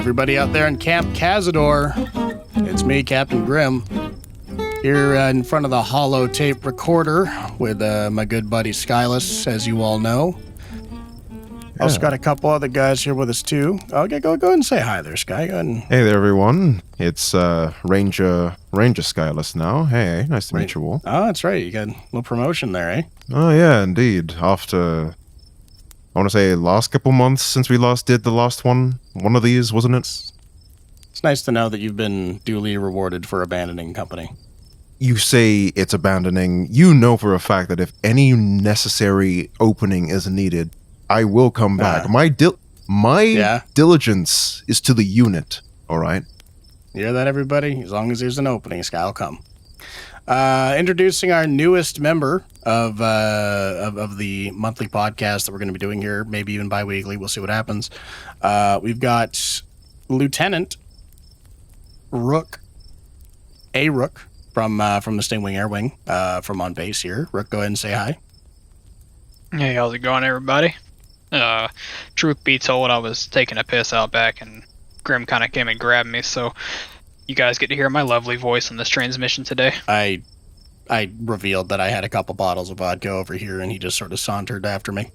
everybody out there in Camp Cazador. It's me, Captain Grimm, here in front of the holotape recorder with my good buddy Skyless, as you all know. Also got a couple other guys here with us, too. Okay, go ahead and say hi there, Sky. Go ahead and... Hey there, everyone. It's Ranger Skyless now. Hey, nice to meet you all. Oh, that's right. You got a little promotion there, eh? Oh, yeah, indeed. After, I want to say, last couple months since we last did the last one. One of these, wasn't it? It's nice to know that you've been duly rewarded for abandoning company. You say it's abandoning. You know for a fact that if any necessary opening is needed, I will come back. My diligence is to the unit, all right? You hear that, everybody? As long as there's an opening, Sky will come. Introducing our newest member of the monthly podcast that we're going to be doing here, maybe even bi-weekly. We'll see what happens. We've got Lieutenant Rook, Rook from the Stingwing Air Wing, from on base here. Rook, go ahead and say hi. Hey, how's it going, everybody? Truth be told, I was taking a piss out back, and Grim kind of came and grabbed me, so you guys get to hear my lovely voice on this transmission today. I revealed that I had a couple bottles of vodka over here, and he just sort of sauntered after me.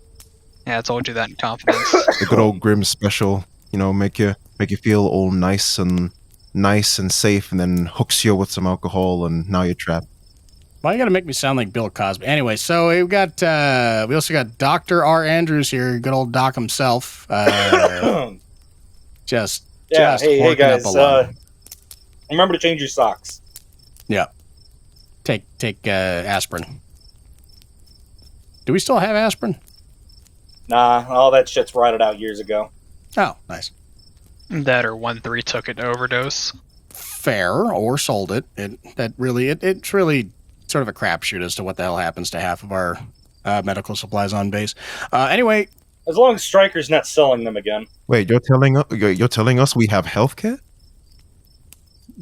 Yeah, I told you that in confidence. The good old Grim special, make you feel all nice and safe, and then hooks you with some alcohol, and now you're trapped. Why you gotta make me sound like Bill Cosby? Anyway, so we also got Dr. R. Andrews here, good old Doc himself. Hey guys. Remember to change your socks. Yeah. Take aspirin. Do we still have aspirin? Nah, all that shit's rotted out years ago. Oh, nice. That or 1-3 took it to overdose. Fair, or sold it. It's really sort of a crapshoot as to what the hell happens to half of our medical supplies on base. Anyway, as long as Stryker's not selling them again. Wait, you're telling us we have healthcare?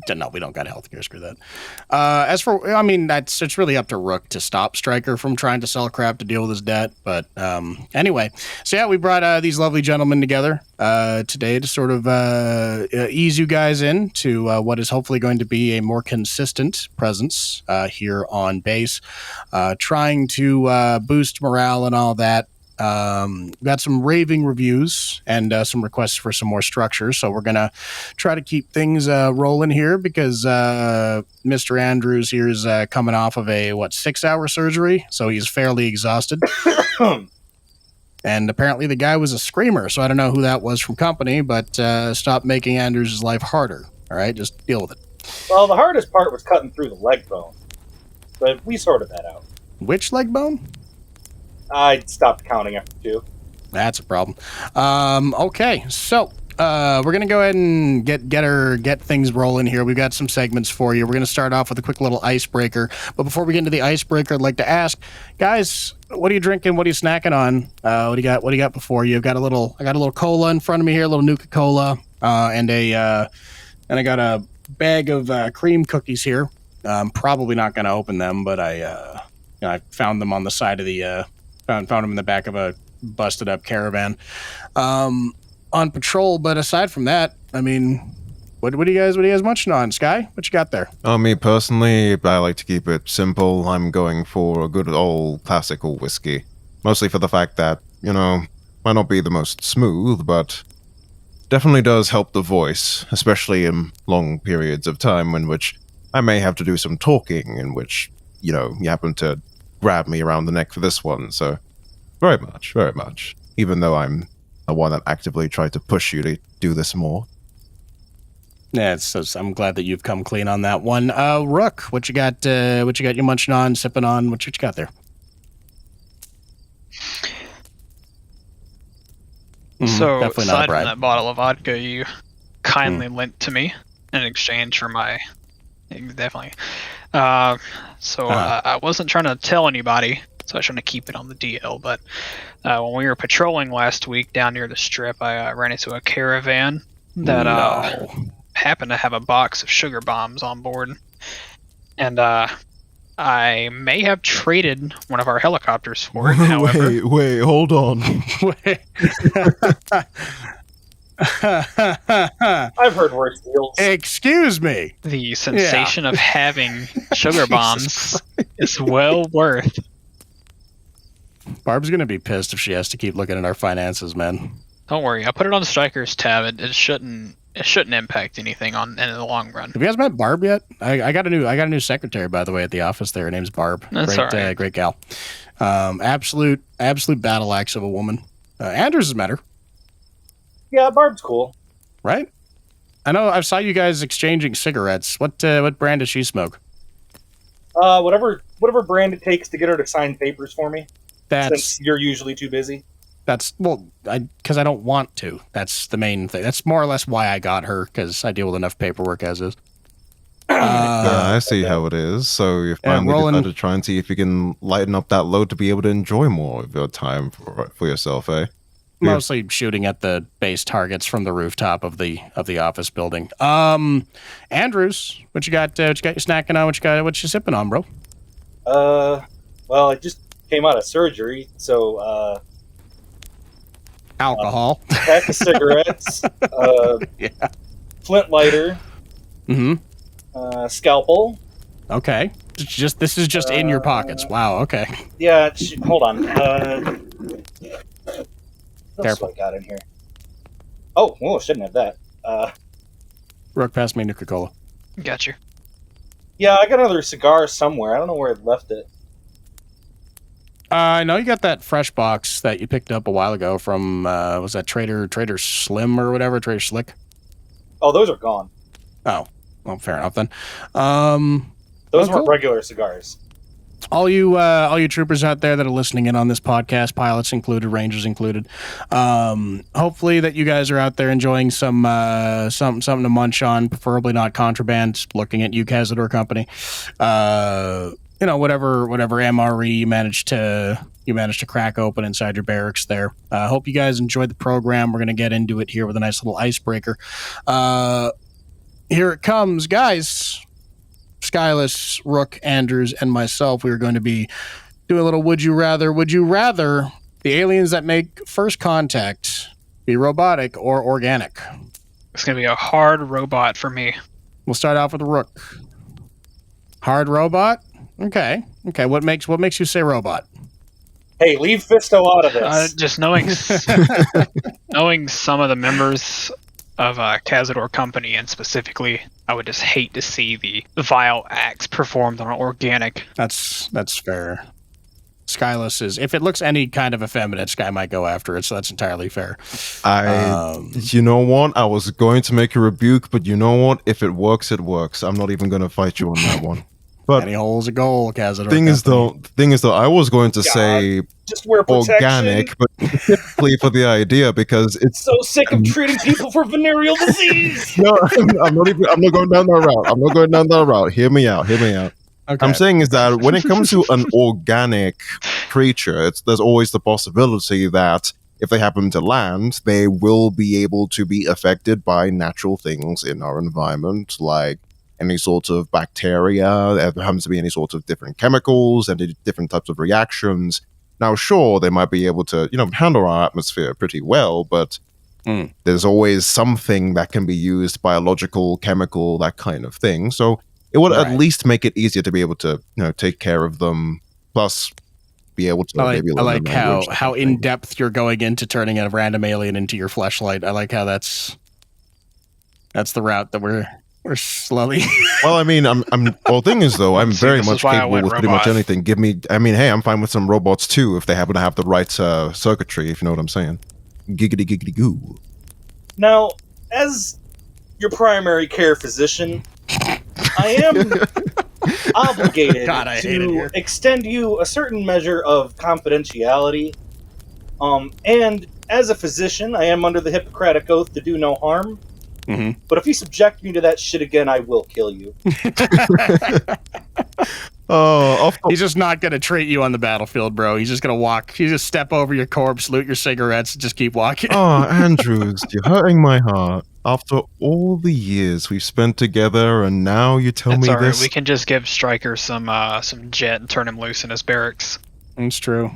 No, we don't got healthcare. Screw that. It's really up to Rook to stop Stryker from trying to sell crap to deal with his debt. But anyway, so yeah, we brought these lovely gentlemen together today to sort of ease you guys into what is hopefully going to be a more consistent presence here on base, trying to boost morale and all that. Got some raving reviews and some requests for some more structure, so we're gonna try to keep things rolling here because Mr. Andrews here is coming off of a 6-hour surgery, so he's fairly exhausted. And apparently the guy was a screamer, so I don't know who that was from company, but stop making Andrews' life harder. All right, just deal with it. Well, the hardest part was cutting through the leg bone, but we sorted that out. Which leg bone? I stopped counting after 2. That's a problem. Okay, so we're going to go ahead and get things rolling here. We've got some segments for you. We're going to start off with a quick little icebreaker. But before we get into the icebreaker, I'd like to ask, guys, what are you drinking? What are you snacking on? What do you got before you? I got a little cola in front of me here, a little Nuka-Cola, and I got a bag of cream cookies here. I'm probably not going to open them, but I found them on the side of the... Found them in the back of a busted up caravan on patrol. But aside from that, I mean, what do you guys munching on? Sky, what you got there? Me personally, I like to keep it simple. I'm going for a good old classical whiskey, mostly for the fact that might not be the most smooth, but definitely does help the voice, especially in long periods of time in which I may have to do some talking, in which you happen to grab me around the neck for this one, so very much. Even though I'm the one that actively tried to push you to do this more. Yeah, I'm glad that you've come clean on that one. Rook, what you got? What you got? You munching on, sipping on? What you got there? So, aside from that bottle of vodka you kindly lent to me in exchange for my... Definitely. I wasn't trying to tell anybody, so I was trying to keep it on the DL, but when we were patrolling last week down near the strip, I ran into a caravan that happened to have a box of sugar bombs on board. And I may have traded one of our helicopters for it, however. Wait, hold on. I've heard worse deals. Excuse me. The sensation of having sugar bombs is well worth. Barb's gonna be pissed if she has to keep looking at our finances, man. Don't worry, I put it on the Striker's tab. It shouldn't impact anything in the long run. Have you guys met Barb yet? I got a new secretary, by the way, at the office there. Her name's Barb. That's great, all right. Great gal. Absolute battle axe of a woman. Andrews has met her. Yeah, Barb's cool. Right? I know. I saw you guys exchanging cigarettes. What brand does she smoke? Whatever brand it takes to get her to sign papers for me. Since you're usually too busy. Because I don't want to. That's the main thing. That's more or less why I got her, because I deal with enough paperwork as is. I see how it is. So you finally decided to try and see if you can lighten up that load to be able to enjoy more of your time for yourself, eh? Mostly shooting at the base targets from the rooftop of the office building. Andrews, what you got? What you snacking on? What you sipping on, bro? Well, I just came out of surgery, so alcohol, pack of cigarettes, flint lighter, scalpel. Okay, this is just in your pockets. Wow. Okay. Yeah. Hold on. Careful. What I got in here. Oh, shouldn't have that. Rook, pass me Nuka-Cola. Got you. Yeah, I got another cigar somewhere. I don't know where I left it. I know you got that fresh box that you picked up a while ago from, was that Trader Slim or whatever, Trader Slick? Oh, those are gone. Oh, well, fair enough then. Those weren't regular cigars. All you troopers out there that are listening in on this podcast, pilots included, rangers included, hopefully that you guys are out there enjoying something to munch on, preferably not contraband. Looking at you, Cazador Company, whatever MRE you managed to crack open inside your barracks there. Hope you guys enjoyed the program. We're gonna get into it here with a nice little icebreaker. Here it comes, guys. Skyless, Rook, Andrews, and myself, we are going to be doing a little would you rather. Would you rather the aliens that make first contact be robotic or organic? It's going to be a hard robot for me. We'll start off with Rook. Hard robot? Okay. What makes you say robot? Hey, leave Fisto out of this. Just knowing some of the members of Cazador Company, and specifically, I would just hate to see the vile acts performed on an organic. That's fair. Skyless is, if it looks any kind of effeminate, Sky might go after it, so that's entirely fair. You know what? I was going to make a rebuke, but you know what? If it works, it works. I'm not even going to fight you on that one. But any hole's a goal, Cazador. Thing is though, I was going to say just wear protection. Organic, but specifically for the idea because it's so sick of treating people for venereal disease. No, I'm not going down that route. Hear me out. Okay. I'm saying is that when it comes to an organic creature, there's always the possibility that if they happen to land, they will be able to be affected by natural things in our environment, like any sort of bacteria. There happens to be any sort of different chemicals and different types of reactions. Now, sure, they might be able to, handle our atmosphere pretty well, but there's always something that can be used, biological, chemical, that kind of thing. So it would at least make it easier to be able to, take care of them, plus be able to maybe learn I like how in depth you're going into turning a random alien into your fleshlight. I like how that's the route that we're slowly. Well, I mean, thing is though, I'm very much capable with pretty much anything. Hey, I'm fine with some robots too if they happen to have the right circuitry, if you know what I'm saying. Giggity giggity goo. Now, as your primary care physician, I am obligated to extend you a certain measure of confidentiality. And as a physician, I am under the Hippocratic Oath to do no harm. Mm-hmm. But if you subject me to that shit again, I will kill you. He's just not going to treat you on the battlefield, bro. He's just going to walk. He's just step over your corpse, loot your cigarettes, and just keep walking. Oh, Andrews, you're hurting my heart. After all the years we've spent together, and now you tell me all this. Right. We can just give Stryker some jet and turn him loose in his barracks. It's true.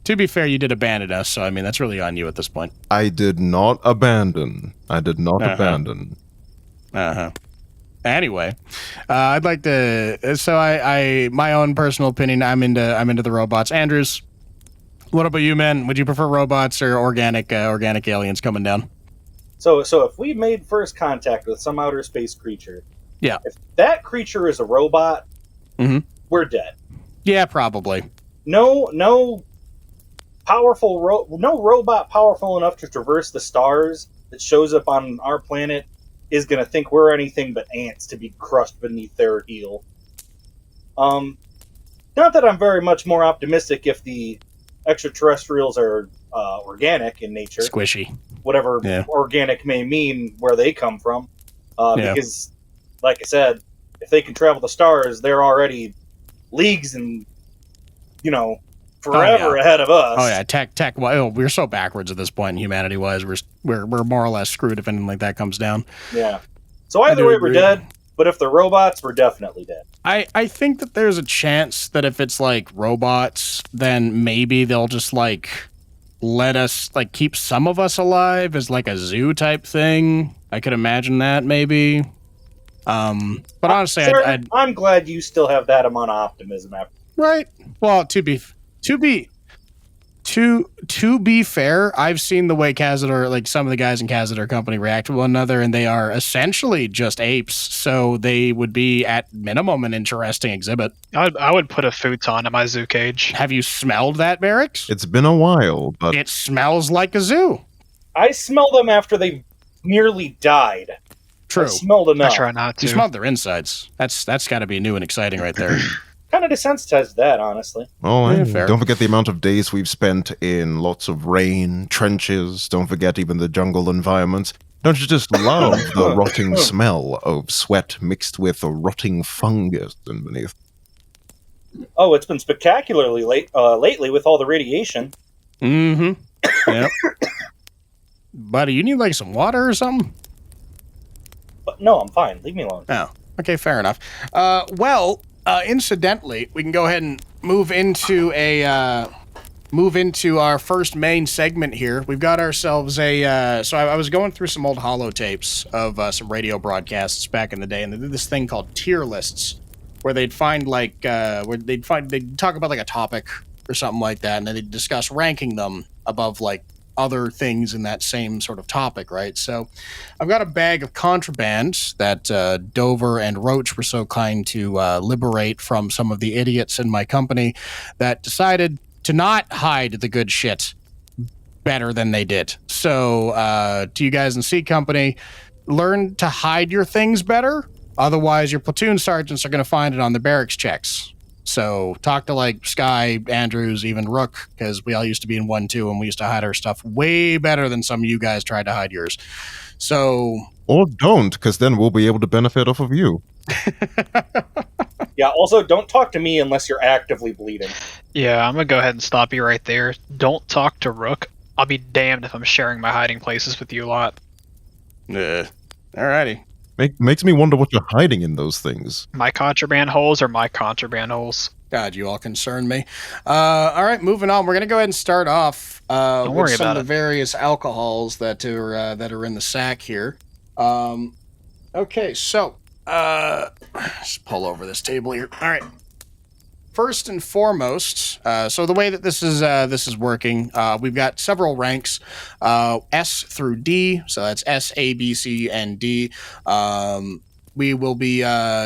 To be fair, you did abandon us, so I mean that's really on you at this point. I did not abandon. Abandon. Anyway, I'd like to. So I my own personal opinion. I'm into the robots. Andrews, what about you, man? Would you prefer robots or organic aliens coming down? So if we made first contact with some outer space creature, yeah, if that creature is a robot, we're dead. Yeah, probably. No robot powerful enough to traverse the stars that shows up on our planet is going to think we're anything but ants to be crushed beneath their heel. Not that I'm very much more optimistic if the extraterrestrials are organic in nature. Squishy. Whatever organic may mean where they come from. Because, like I said, if they can travel the stars, they're already leagues and, forever ahead of us. Oh yeah, tech. Well, we're so backwards at this point, humanity-wise. We're more or less screwed if anything like that comes down. Yeah. So either way, we're dead. But if they're robots, we're definitely dead. I think that there's a chance that if it's like robots, then maybe they'll just like let us like keep some of us alive as like a zoo type thing. I could imagine that maybe. But honestly, sir, I'm glad you still have that amount of optimism after. Right. Well, to be fair, I've seen the way Cazador, like some of the guys in Cazador Company react to one another, and they are essentially just apes, so they would be at minimum an interesting exhibit. I would put a futon in my zoo cage. Have you smelled that, Barracks? It's been a while, but it smells like a zoo. I smell them after they nearly died. True. I smelled enough. I try not to. You smelled their insides. That's got to be new and exciting right there. Kind of desensitized to that, honestly. Oh, yeah, fair. Don't forget the amount of days we've spent in lots of rain, trenches. Don't forget even the jungle environments. Don't you just love the rotting smell of sweat mixed with a rotting fungus underneath? Oh, it's been spectacularly lately with all the radiation. Mm-hmm. Yep. Buddy, you need like some water or something? But no, I'm fine. Leave me alone. Oh, okay, fair enough. Incidentally, we can go ahead and move into our first main segment here. We've got ourselves so I was going through some old holotapes of some radio broadcasts back in the day, and they did this thing called tier lists, where they'd find they'd talk about like a topic or something like that, and then they'd discuss ranking them above like other things in that same sort of topic, right? So I've got a bag of contraband that Dover and Roach were so kind to liberate from some of the idiots in my company that decided to not hide the good shit better than they did. So to you guys in C Company, learn to hide your things better. Otherwise, your platoon sergeants are going to find it on the barracks checks. So talk to like Sky, Andrews, even Rook, because we all used to be in 1-2 and we used to hide our stuff way better than some of you guys tried to hide yours. So... Or don't, because then we'll be able to benefit off of you. Yeah, also don't talk to me unless you're actively bleeding. Yeah, I'm going to go ahead and stop you right there. Don't talk to Rook. I'll be damned if I'm sharing my hiding places with you a lot. Alrighty. Makes me wonder what you're hiding in those things. My contraband holes are my contraband holes. God, you all concern me. All right, moving on. We're going to go ahead and start off with some of the various alcohols that are in the sack here. Okay, so just pull over this table here. All right. First and foremost, so the way that this is working, we've got several ranks, S through D, so that's S, A, B, C, and D. We will be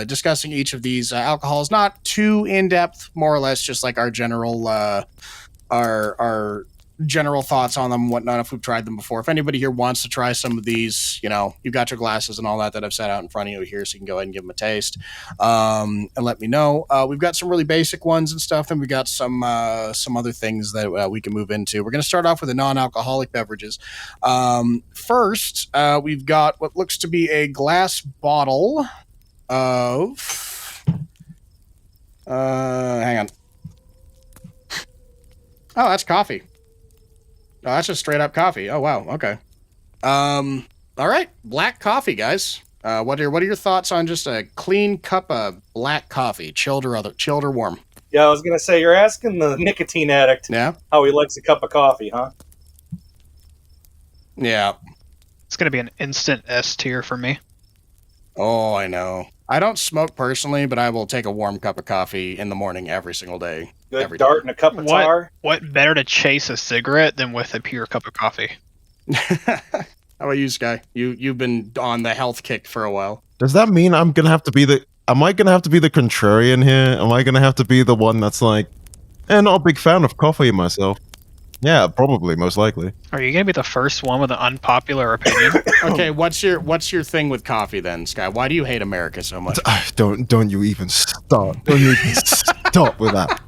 discussing each of these alcohols, not too in depth, more or less, just like our general our general thoughts on them, whatnot, if we've tried them before. If anybody here wants to try some of these, you've got your glasses and all that I've set out in front of you here, so you can go ahead and give them a taste and let me know. We've got some really basic ones and stuff, and we got some other things that we can move into. We're going to start off with the non-alcoholic beverages. First, we've got what looks to be a glass bottle of... hang on. Oh, that's coffee. Oh, that's just straight up coffee. Oh, wow. Okay. All right. Black coffee, guys. What are your thoughts on just a clean cup of black coffee, chilled or warm? Yeah, I was gonna say, you're asking the nicotine addict how he likes a cup of coffee, huh? Yeah. It's gonna be an instant S tier for me. Oh, I know. I don't smoke personally, but I will take a warm cup of coffee in the morning every single day. Good every dart day. and a cup of tar. What better to chase a cigarette than with a pure cup of coffee? How about you, Sky? You've been on the health kick for a while. Does that mean I'm gonna have to be the? Am I gonna have to be the contrarian here? Am I gonna have to be the one that's like, not a big fan of coffee myself? Yeah, probably, most likely. Are you gonna be the first one with an unpopular opinion? Okay, what's your thing with coffee then, Sky? Why do you hate America so much? Don't you even start. Don't you even stop with that.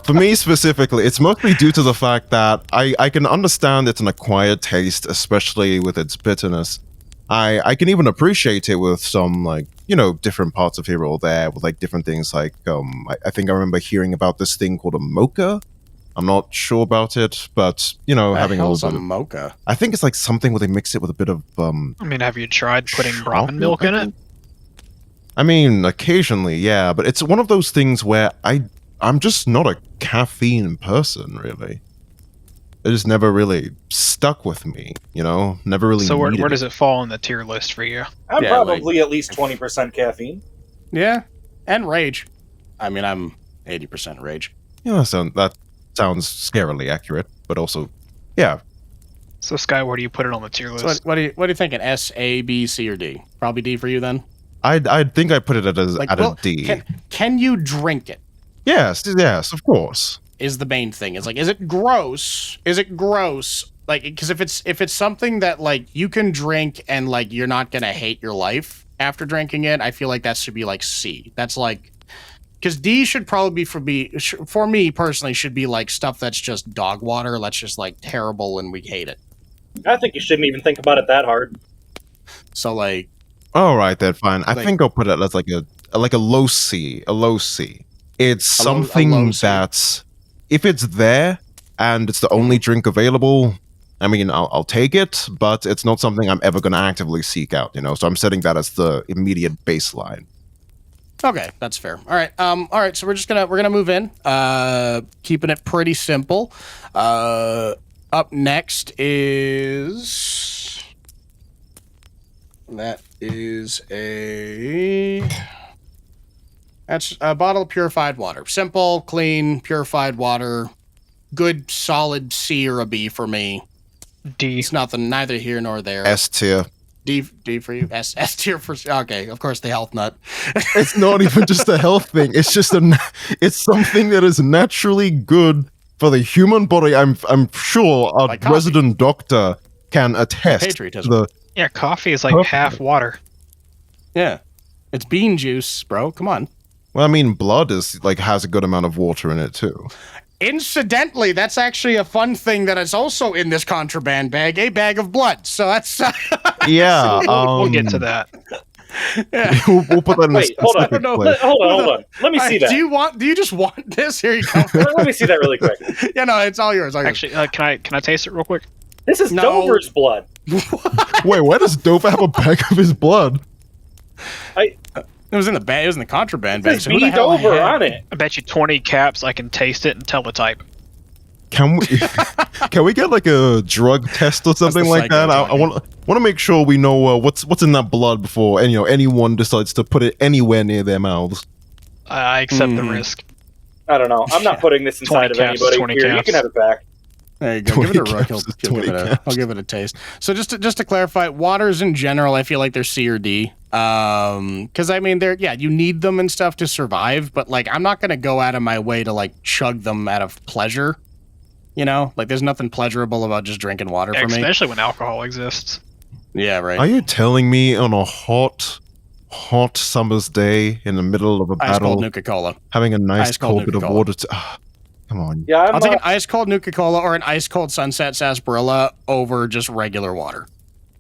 For me specifically, it's mostly due to the fact that I can understand it's an acquired taste, especially with its bitterness. I can even appreciate it with some, like, different parts of here or there, with like different things like, I think I remember hearing about this thing called a mocha. I'm not sure about it, but, having a little bit of mocha. I think it's like something where they mix it with a bit of, I mean, have you tried putting Brahmin milk in it? I mean, occasionally, yeah, but it's one of those things where I'm just not a caffeine person, really. It just never really stuck with me, Never really. So where does it fall on the tier list for you? I'm probably at least 20% caffeine. Yeah, and rage. I mean, I'm 80% rage. Yeah, that sounds scarily accurate, but also, yeah. So Sky, where do you put it on the tier list? So what do you think? An S, A, B, C, or D? Probably D for you then. I think I put it at a D. Can you drink it? Yes, of course. Is the main thing. Is it gross? Is it gross? Like, because if it's something that like you can drink and like you're not gonna hate your life after drinking it, I feel like that should be like C. That's like, because D should probably be for me personally should be like stuff that's just dog water. That's just like terrible and we hate it. I think you shouldn't even think about it that hard. So like, all right, then fine. I think I'll put it as like a low C. A low C. It's something that's, if it's there and it's the only drink available, I mean, I'll take it, but it's not something I'm ever going to actively seek out, So I'm setting that as the immediate baseline. Okay, that's fair. All right. So we're gonna move in. Keeping it pretty simple. Up next is that's a bottle of purified water. Simple, clean, purified water. Good, solid C or a B for me. D. It's nothing, neither here nor there. S tier. D for you. S tier for, okay. Of course, the health nut. It's not even just a health thing. It's just it's something that is naturally good for the human body. I'm sure our resident doctor can attest. Patriotism. Yeah, coffee is like half water. Yeah, it's bean juice, bro. Come on. Well, I mean, blood has a good amount of water in it too. Incidentally, that's actually a fun thing that is also in this contraband bag, a bag of blood. So that's yeah. We'll get to that. Yeah. We'll put that in. Wait, hold on. Hold on. Let me see that. Do you just want this? Here you go. Let me see that really quick. Yeah, no, it's all yours. Actually, can I taste it real quick? This is Dover's blood. Wait, why does Dover have a bag of his blood? It was in the bag. It was in the contraband bag. It says B Dover on it. I bet you 20 caps. I can taste it and tell the type. Can we get like a drug test or something like that? I want to make sure we know what's in that blood before anyone decides to put it anywhere near their mouths. I accept the risk. I don't know. I'm not putting this inside of anybody. Here, you can have it back. There you go. Give it a rook. I'll give it a taste. So just to clarify, waters in general, I feel like they're C or D. Because I mean, you need them and stuff to survive, but like I'm not gonna go out of my way to like chug them out of pleasure. Like there's nothing pleasurable about just drinking water for me. Especially when alcohol exists. Yeah, right. Are you telling me on a hot summer's day in the middle of a battle, ice cold Nuka-Cola, having a nice cold bit of water to... come on. Yeah, I'll take an ice cold Nuka-Cola or an ice cold Sunset Sarsaparilla over just regular water.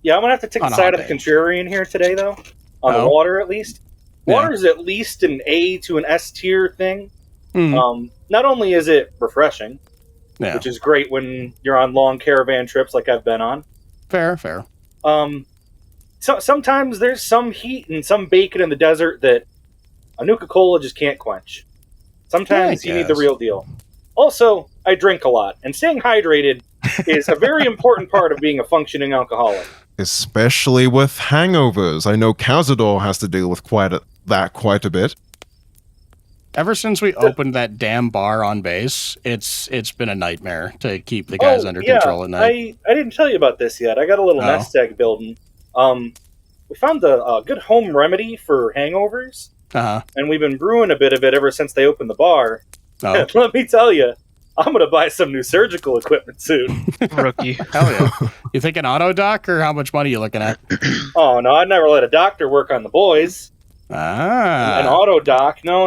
Yeah, I'm gonna have to take the side of the contrarian here today, though. On the water, at least. Water is at least an A to an S tier thing. Not only is it refreshing, which is great when you're on long caravan trips like I've been on. Fair. So sometimes there's some heat and some bacon in the desert that a Nuka-Cola just can't quench. Sometimes you need the real deal. Also, I drink a lot, and staying hydrated is a very important part of being a functioning alcoholic. Especially with hangovers. I know Cazador has to deal with quite a bit. Ever since we opened that damn bar on base, it's been a nightmare to keep the guys under control at night. I didn't tell you about this yet. I got a little nest egg building. We found a good home remedy for hangovers, and we've been brewing a bit of it ever since they opened the bar. Oh. Let me tell you, I'm going to buy some new surgical equipment soon. Rookie. Hell yeah. You think an auto doc, or how much money you looking at? Oh, no, I'd never let a doctor work on the boys. An auto doc? No.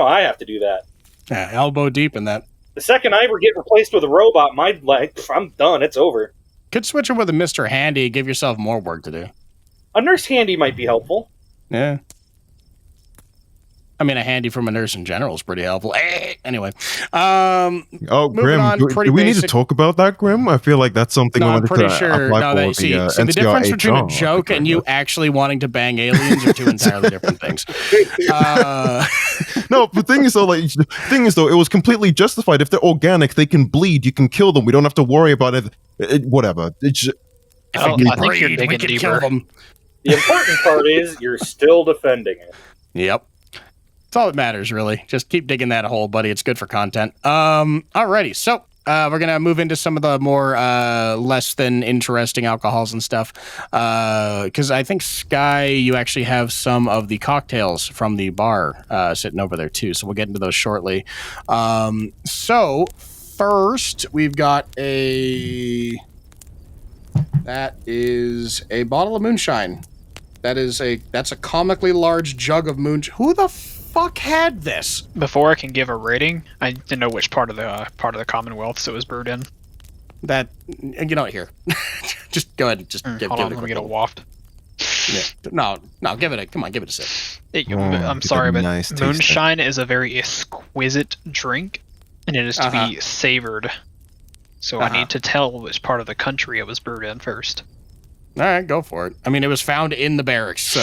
I have to do that. Yeah, elbow deep in that. The second I ever get replaced with a robot, I'm done. It's over. Could switch it with a Mr. Handy, give yourself more work to do. A nurse handy might be helpful. Yeah. I mean, a handy from a nurse in general is pretty helpful. Anyway. Grim, do we need to talk about that, Grim? I feel like that's something I'm pretty sure. The difference between a joke and you actually wanting to bang aliens are two entirely different things. No, the thing is though, it was completely justified. If they're organic, they can bleed. You can kill them. We don't have to worry about it. Whatever. It's just, I think you're digging deeper. The important part is you're still defending it. Yep. That's all that matters, really. Just keep digging that hole, buddy. It's good for content. Alrighty, so we're gonna move into some of the more less than interesting alcohols and stuff. Because I think Sky, you actually have some of the cocktails from the bar sitting over there too. So we'll get into those shortly. So first, we've got that is a bottle of moonshine. That's a comically large jug of moonshine. Who the fuck had this? Before I can give a rating, I didn't know which part of the Commonwealth it was brewed in. That here. Just go ahead and just give it a let me get a waft. Yeah. No, give it a sip. I'm sorry, but moonshine is a very exquisite drink, and it is to be savored. So I need to tell which part of the country it was brewed in first. All right, go for it. I mean, it was found in the barracks, so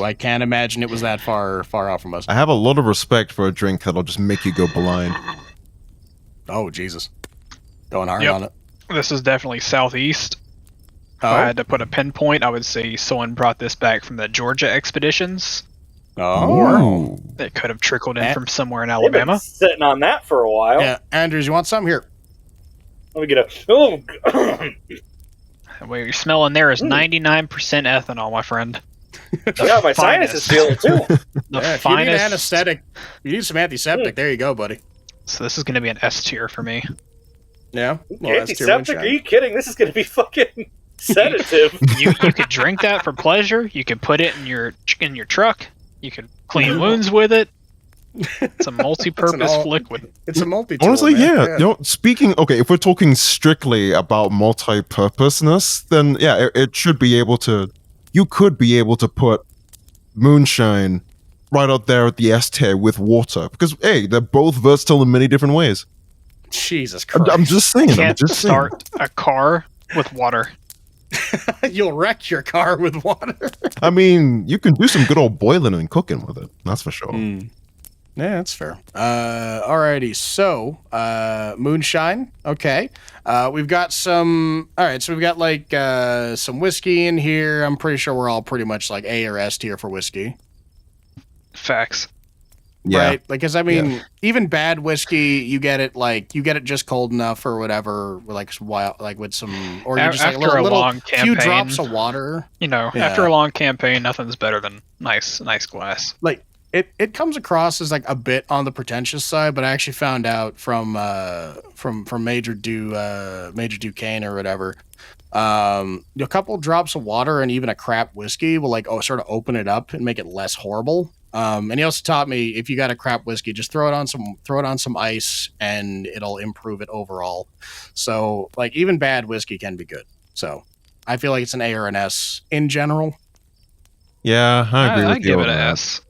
I can't imagine it was that far out from us. I have a lot of respect for a drink that'll just make you go blind. Oh, Jesus. Going hard on it. This is definitely southeast. If I had to put a pinpoint, I would say someone brought this back from the Georgia expeditions. Oh. Or it could have trickled in from somewhere in Alabama. Been sitting on that for a while. Yeah, Andrews, you want some? Here. Let me get a... What you're smelling there is 99% ethanol, my friend. Yeah, my sinuses feel it too. If you need an anesthetic, you need some antiseptic. There you go, buddy. So this is going to be an S tier for me. Yeah. Well, antiseptic? Are you kidding? This is going to be fucking sedative. You could drink that for pleasure. You could put it in your truck. You could clean wounds with it. It's a multi-purpose liquid. It's a multi-tool. Honestly, yeah. If we're talking strictly about multi-purposeness, then yeah, it should be able to. You could be able to put moonshine right out there at the S tier with water because they're both versatile in many different ways. Jesus Christ! I'm just saying. You can't start a car with water. You'll wreck your car with water. I mean, you can do some good old boiling and cooking with it. That's for sure. Yeah, that's fair. Alrighty, so moonshine. Okay, we've got some. All right, so we've got some whiskey in here. I'm pretty sure we're all pretty much like A or S tier for whiskey. Facts. Yeah. Right, because I mean, even bad whiskey, you get it just cold enough or whatever, with some, or you just like a long campaign, few drops of water. After a long campaign, nothing's better than nice glass. Like. It comes across as like a bit on the pretentious side, but I actually found out from Major Duquesne or whatever, a couple drops of water and even a crap whiskey will sort of open it up and make it less horrible. And he also taught me if you got a crap whiskey, just throw it on some ice and it'll improve it overall. So like even bad whiskey can be good. So I feel like it's an A or an S in general. Yeah, I agree with you. I'd give it an S.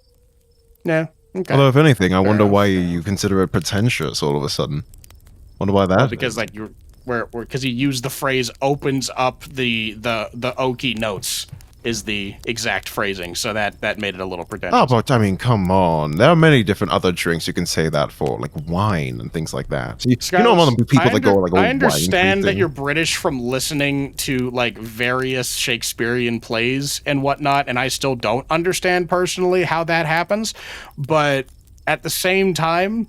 Yeah. Okay. Although, if anything, I wonder why you consider it pretentious all of a sudden. Wonder why that? Well, because because he used the phrase "opens up the oaky notes." is the exact phrasing. So that made it a little pretentious. Oh, but I mean, come on. There are many different other drinks you can say that for, like wine and things like that. You don't want to be people that go like, I understand that you're British from listening to like various Shakespearean plays and whatnot, and I still don't understand personally how that happens. But at the same time,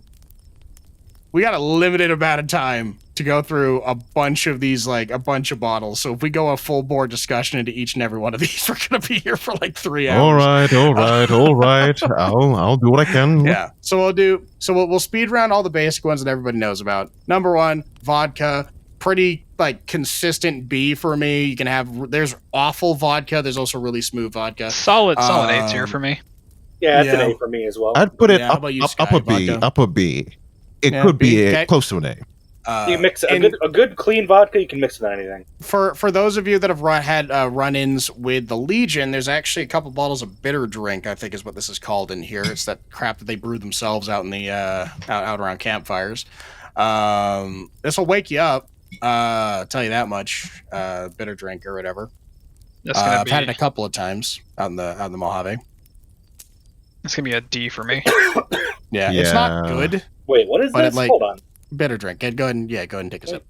we got a limited amount of time to go through a bunch of these, like a bunch of bottles. So if we go a full bore discussion into each and every one of these, we're gonna be here for like 3 hours. All right. I'll do what I can. Yeah. So we'll speed round all the basic ones that everybody knows about. Number 1, vodka. Pretty like consistent B for me. You can have there's awful vodka. There's also really smooth vodka. Solid A tier for me. Yeah, it's an A for me as well. I'd put it up a B. It could be close to an A. You mix a good clean vodka. You can mix with anything. For those of you that have had run-ins with the Legion, there's actually a couple bottles of bitter drink, I think is what this is called in here. It's that crap that they brew themselves out in the out around campfires. This will wake you up. I'll tell you that much. Bitter drink or whatever. I've had it a couple of times out in the Mojave. It's gonna be a D for me. Yeah, it's not good. Wait, what is this? Hold on. Bitter drink. Go ahead and take a sip.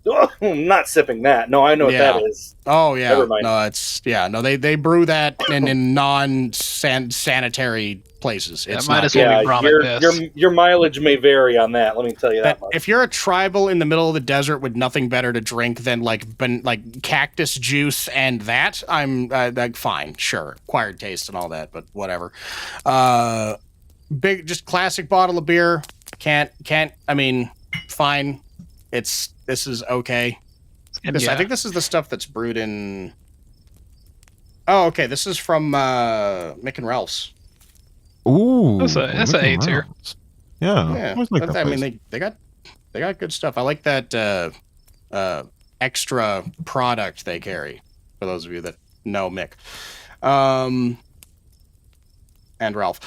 Oh, I'm not sipping that. No, I know what that is. Oh yeah. Never mind. No, they brew that in non-sanitary places. It's might as well be your mileage may vary on that. Let me tell you that much. If you're a tribal in the middle of the desert with nothing better to drink than like cactus juice and that, I'm like fine, sure, acquired taste and all that, but whatever. Just classic bottle of beer. Can't. I mean, fine. This is okay. I think this is the stuff that's brewed in. Oh, okay. This is from Mick and Ralph's. Ooh, that's an A tier. Yeah. I mean, they got good stuff. I like that extra product they carry. For those of you that know Mick, and Ralph.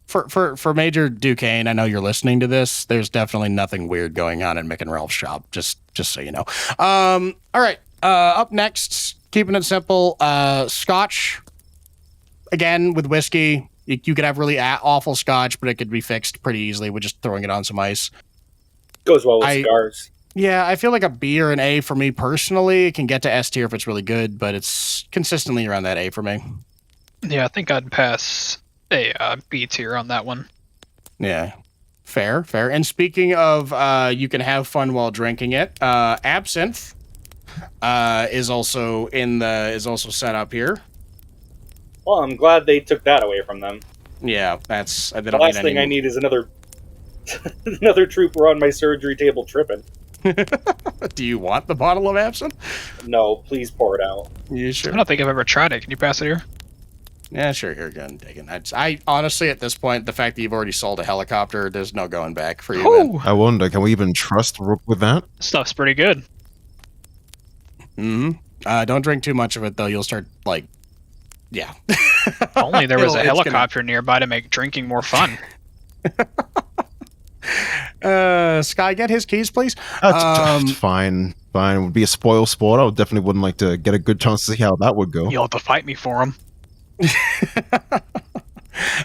For Major Duquesne, I know you're listening to this. There's definitely nothing weird going on in Mick and Ralph's shop. Just so you know. All right. Up next, keeping it simple. Scotch. Again, with whiskey, you could have really awful scotch, but it could be fixed pretty easily with just throwing it on some ice. Goes well with cigars. Yeah, I feel like a B or an A for me personally. It can get to S tier if it's really good, but it's consistently around that A for me. Yeah, I think I'd pass a B tier on that one. Yeah, fair. And speaking of, you can have fun while drinking it. Absinthe is also set up here. Well, I'm glad they took that away from them. Yeah, that's the last thing I need is another trooper on my surgery table tripping. Do you want the bottle of absinthe? No, please pour it out. You sure? I don't think I've ever tried it. Can you pass it here? Yeah, sure. Here, go ahead and take it. I honestly, at this point, the fact that you've already sold a helicopter, there's no going back for you. I wonder, can we even trust Rook with that? Stuff's pretty good. Don't drink too much of it, though. You'll start, like, yeah. If only there was a helicopter nearby to make drinking more fun. Sky, get his keys, please. That's fine. It would be a spoil sport. I definitely wouldn't like to get a good chance to see how that would go. You'll have to fight me for him.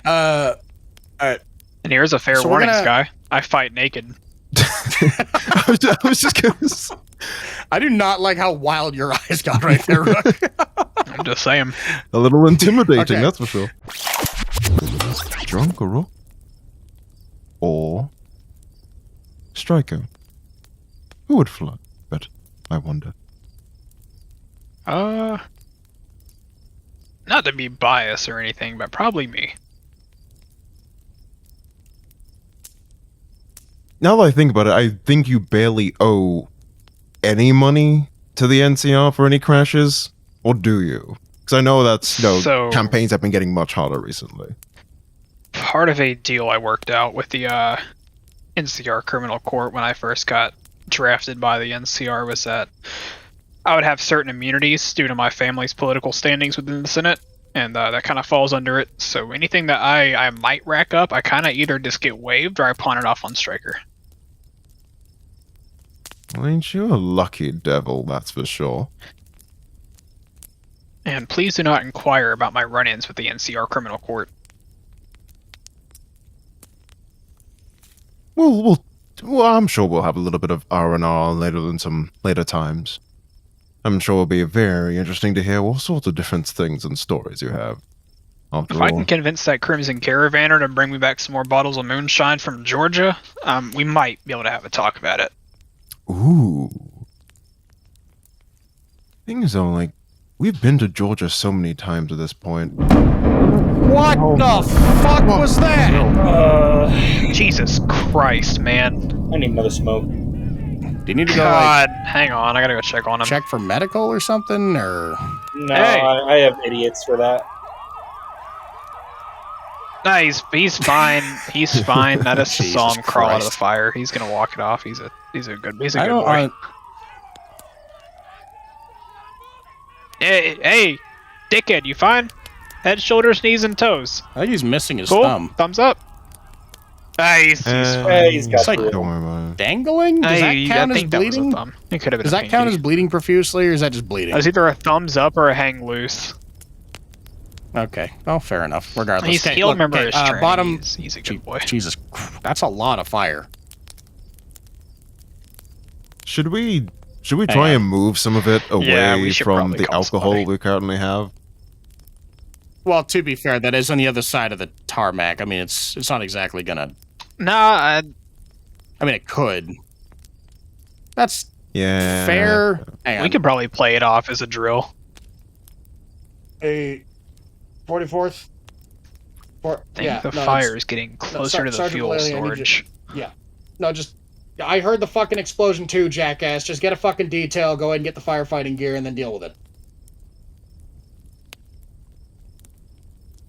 And here's a fair warning, Sky. I fight naked. I was just gonna. I do not like how wild your eyes got right there, Rook. I'm just saying. A little intimidating, that's for sure. Drunk or Rook? Or Striker? Who would fly better, I wonder? Not to be biased or anything, but probably me. Now that I think about it, I think you barely owe any money to the NCR for any crashes, or do you? Because I know that's campaigns have been getting much harder recently. Part of a deal I worked out with the NCR Criminal Court when I first got drafted by the NCR was that I would have certain immunities due to my family's political standings within the Senate, and that kind of falls under it. So anything that I might rack up, I kind of either just get waived or I pawn it off on Striker. Well, ain't you a lucky devil, that's for sure. And please do not inquire about my run-ins with the NCR Criminal Court. Well, I'm sure we'll have a little bit of R&R later in some later times. I'm sure it'll be very interesting to hear what sorts of different things and stories you have. If I can convince that Crimson Caravaner to bring me back some more bottles of moonshine from Georgia, we might be able to have a talk about it. Ooh. Thing is, though, like, we've been to Georgia so many times at this point. What the fuck was that? Jesus Christ, man. I need another smoke. Do you need to go, God, hang on, I gotta go check on him. check for medical or something, or? No, Hey. I have idiots for that. No, he's fine. He's fine. I just Jesus saw him crawl out of the Christ. fire. He's gonna walk it off. He's a good I don't. boy. Hey, dickhead, you fine? Head, shoulders, knees, and toes. I think he's missing his Cool. thumb. Thumbs up. He's He's got It's like- through. Don't worry about it. Dangling? Does that count I as think that was a bleeding? thumb. It could have been. Does a that count as pinky. bleeding profusely, or is that just bleeding? It was either a thumbs up or a hang loose. Okay, well, fair enough. Regardless, He's Okay, he'll look, remember okay, his training. bottom. He's a good boy. Jesus, that's a lot of fire. Should we Hang try on. and move some of it Yeah, away we should from probably the call alcohol somebody. we currently have? Well, to be fair, that is on the other side of the tarmac. I mean, it's not exactly gonna. Nah, I mean, it could. That's Yeah. fair. Hang we on. could probably play it off as a drill. A 44th. I think the fire is getting closer to the Sergeant fuel Mullally, I need you- storage. No, just. I heard the fucking explosion too, jackass. Just get a fucking detail, go ahead and get the firefighting gear, and then deal with it.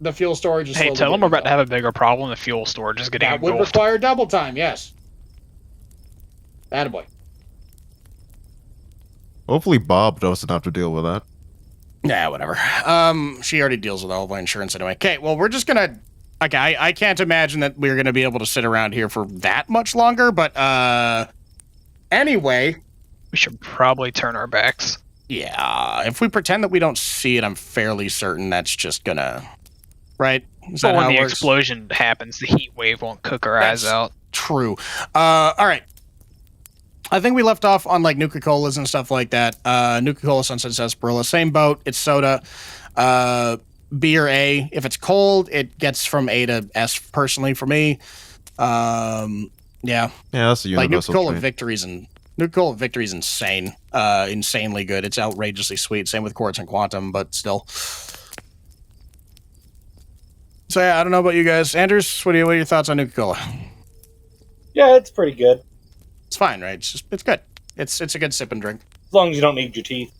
The fuel storage is Hey, slowly tell them we're getting about to have a bigger problem. The fuel storage is getting That would engulfed. require double time, yes. Attaboy. Hopefully Bob doesn't have to deal with that. Yeah, whatever. She already deals with all of my insurance anyway. Okay, well, we're just gonna. Okay, I can't imagine that we're gonna be able to sit around here for that much longer, but anyway, We should probably turn our backs. yeah. If we pretend that we don't see it, I'm fairly certain that's just gonna. Right? Is But that when how it the works? explosion happens, the heat wave won't cook our eyes That's- out. True. All right. I think we left off on like Nuka-Colas and stuff like that. Nuka-Cola, Sunset Sarsaparilla, same boat. It's soda. B or A. If it's cold, it gets from A to S personally for me. Yeah. Yeah, that's a Like universal Nuka-Cola trait. Nuka-Cola Victory's insane. Insanely good. It's outrageously sweet. Same with Quartz and Quantum, but still. So yeah, I don't know about you guys. Anders, what are your thoughts on Nuka-Cola? Yeah, it's pretty good. It's fine, right? It's good. It's a good sip and drink. As long as you don't need your teeth.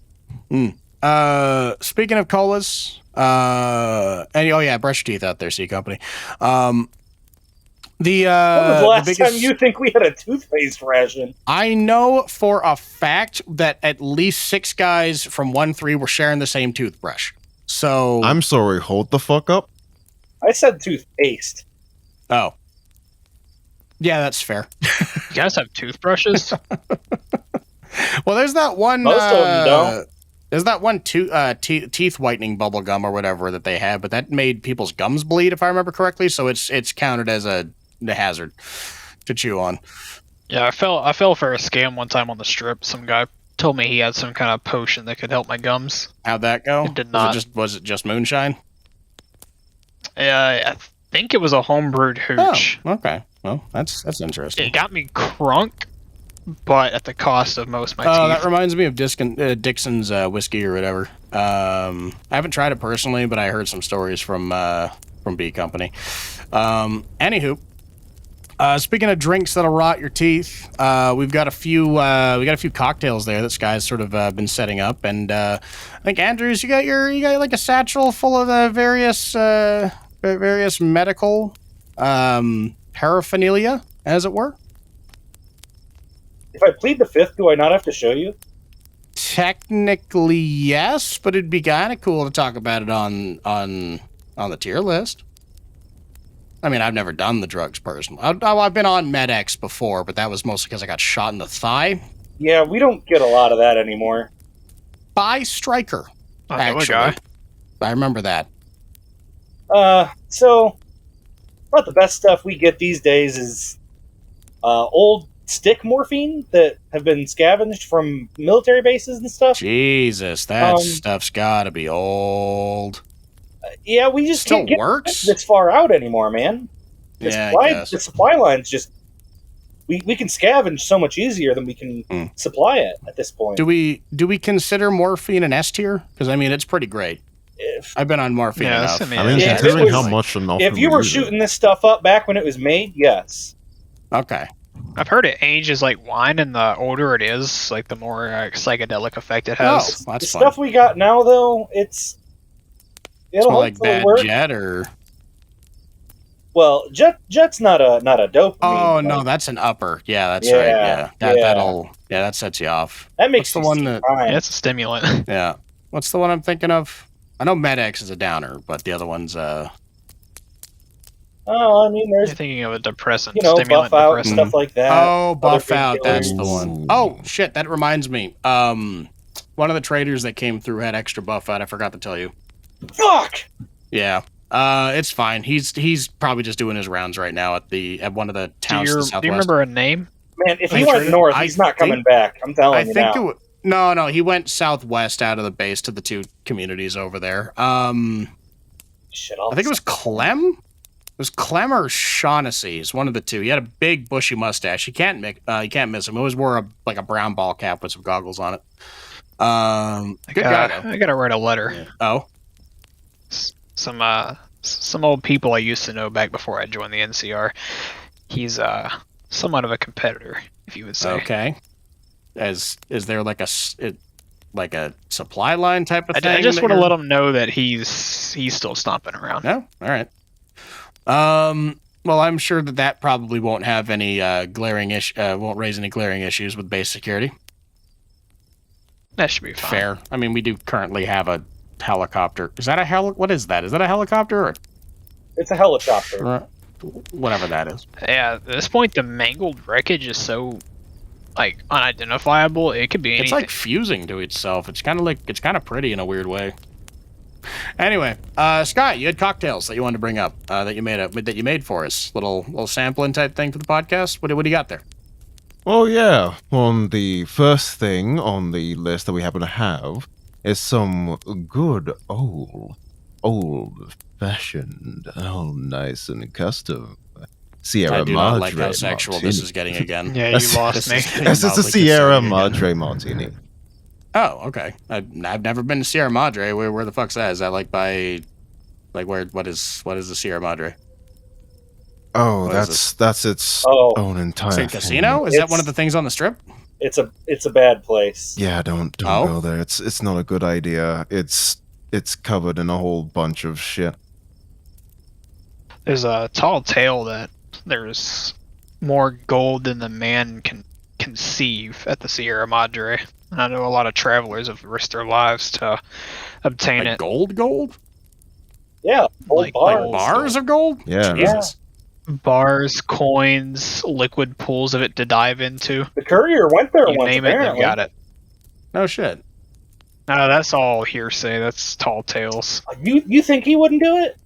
Speaking of colas, and oh yeah, brush your teeth out there, C Company. When was the last biggest, time you think we had a toothpaste ration? I know for a fact that at least 6 guys from 1-3 were sharing the same toothbrush. So I'm sorry, hold the fuck up. I said toothpaste. oh. Yeah, that's fair. You guys have toothbrushes? Well, there's that one. Most of them don't. There's that one teeth whitening bubble gum or whatever that they had, but that made people's gums bleed, if I remember correctly. So it's counted as a hazard to chew on. Yeah, I fell for a scam one time on the strip. Some guy told me he had some kind of potion that could help my gums. How'd that go? It did not. Was it just moonshine? I think it was a homebrewed hooch. Oh, okay. Well, that's interesting. It got me crunk, but at the cost of most of my Oh, teeth. that reminds me of Dixon's whiskey or whatever. I haven't tried it personally, but I heard some stories from B Company. Anywho, speaking of drinks that'll rot your teeth, we've got a few cocktails there that Sky's sort of been setting up, and I think Andrews, you got like a satchel full of the various medical paraphernalia, as it were. If I plead the fifth, do I not have to show you? Technically, yes, but it'd be kind of cool to talk about it on the tier list. I mean, I've never done the drugs personally. I've been on MedX before, but that was mostly because I got shot in the thigh Yeah, we don't get a lot of that anymore. by Stryker. I know a Actually, guy. I remember that. So about the best stuff we get these days is old stick morphine that have been scavenged from military bases and stuff. Jesus, that stuff's gotta be old. Yeah, we just still can't get works this far out anymore, man. The supply lines just we can scavenge so much easier than we can supply it at this point. Do we consider morphine an S tier? Because I mean, it's pretty great. I've been on morphine enough. I mean, considering how much enough. If you were shooting this stuff up back when it was made, yes. Okay. I've heard it ages like wine, and the older it is, like the more psychedelic effect it has. Oh, that's the stuff we got now, though, it'll like bad work. jet or. Well, jet's not a dopamine. Oh no, that's an upper. Yeah, that's right. Yeah, that sets you off. That makes the one that. Yeah, it's a stimulant. Yeah. What's the one I'm thinking of? I know Med-X is a downer, but the other one's Oh, I mean, there's. You're thinking of a depressant, buff stimulant out depressant. stuff like that. Oh, buff out. That's the one. Oh shit, that reminds me. One of the traders that came through had extra buff out. I forgot to tell you. Fuck. Yeah. It's fine. He's probably just doing his rounds right now at one of the towns to the southwest. Do you remember a name? Man, if he went north, he's not coming back. I'm telling you now. No, he went southwest out of the base to the two communities over there. I think it was Clem. It was Clem or Shaughnessy. It's one of the two. He had a big bushy mustache. You can't miss him. He always wore a brown ball cap with some goggles on it. Good guy though. I gotta write a letter. Yeah. Oh. Some old people I used to know back before I joined the NCR. He's somewhat of a competitor, if you would say. Okay. Is there like a supply line type of thing? I just want to let him know that he's still stomping around. No, all right. Well, I'm sure that probably won't have any won't raise any glaring issues with base security. That should be fine. Fair. I mean, we do currently have a helicopter. Is that a what is that? Is that a helicopter? Or? It's a helicopter. Whatever that is. Yeah, at this point, the mangled wreckage is so, unidentifiable. It could be anything. It's like fusing to itself. It's kind of pretty in a weird way. Anyway, Scott, you had cocktails that you wanted to bring up that you made for us. Little sampling type thing for the podcast. What do you got there? Oh yeah, the first thing on the list that we happen to have is some good old-fashioned, nice and custom Sierra Madre. I do not like how sexual martini. This is getting again. Yeah, you lost me. This is a Sierra Madre martini. Oh, okay. I've never been to Sierra Madre. Where the fuck's that? Is that what is the Sierra Madre? Oh, that's its own entire thing. Casino? Is that one of the things on the strip? It's a bad place. Yeah, don't go there. It's not a good idea. It's covered in a whole bunch of shit. There's a tall tale that there's more gold than the man can conceive at the Sierra Madre. And I know a lot of travelers have risked their lives to obtain it. Gold? Yeah, like bars of gold? Yeah. Jesus. Bars, coins, liquid pools of it to dive into. The courier went there once, name it, they've got it. No shit. No, that's all hearsay. That's tall tales. You think he wouldn't do it?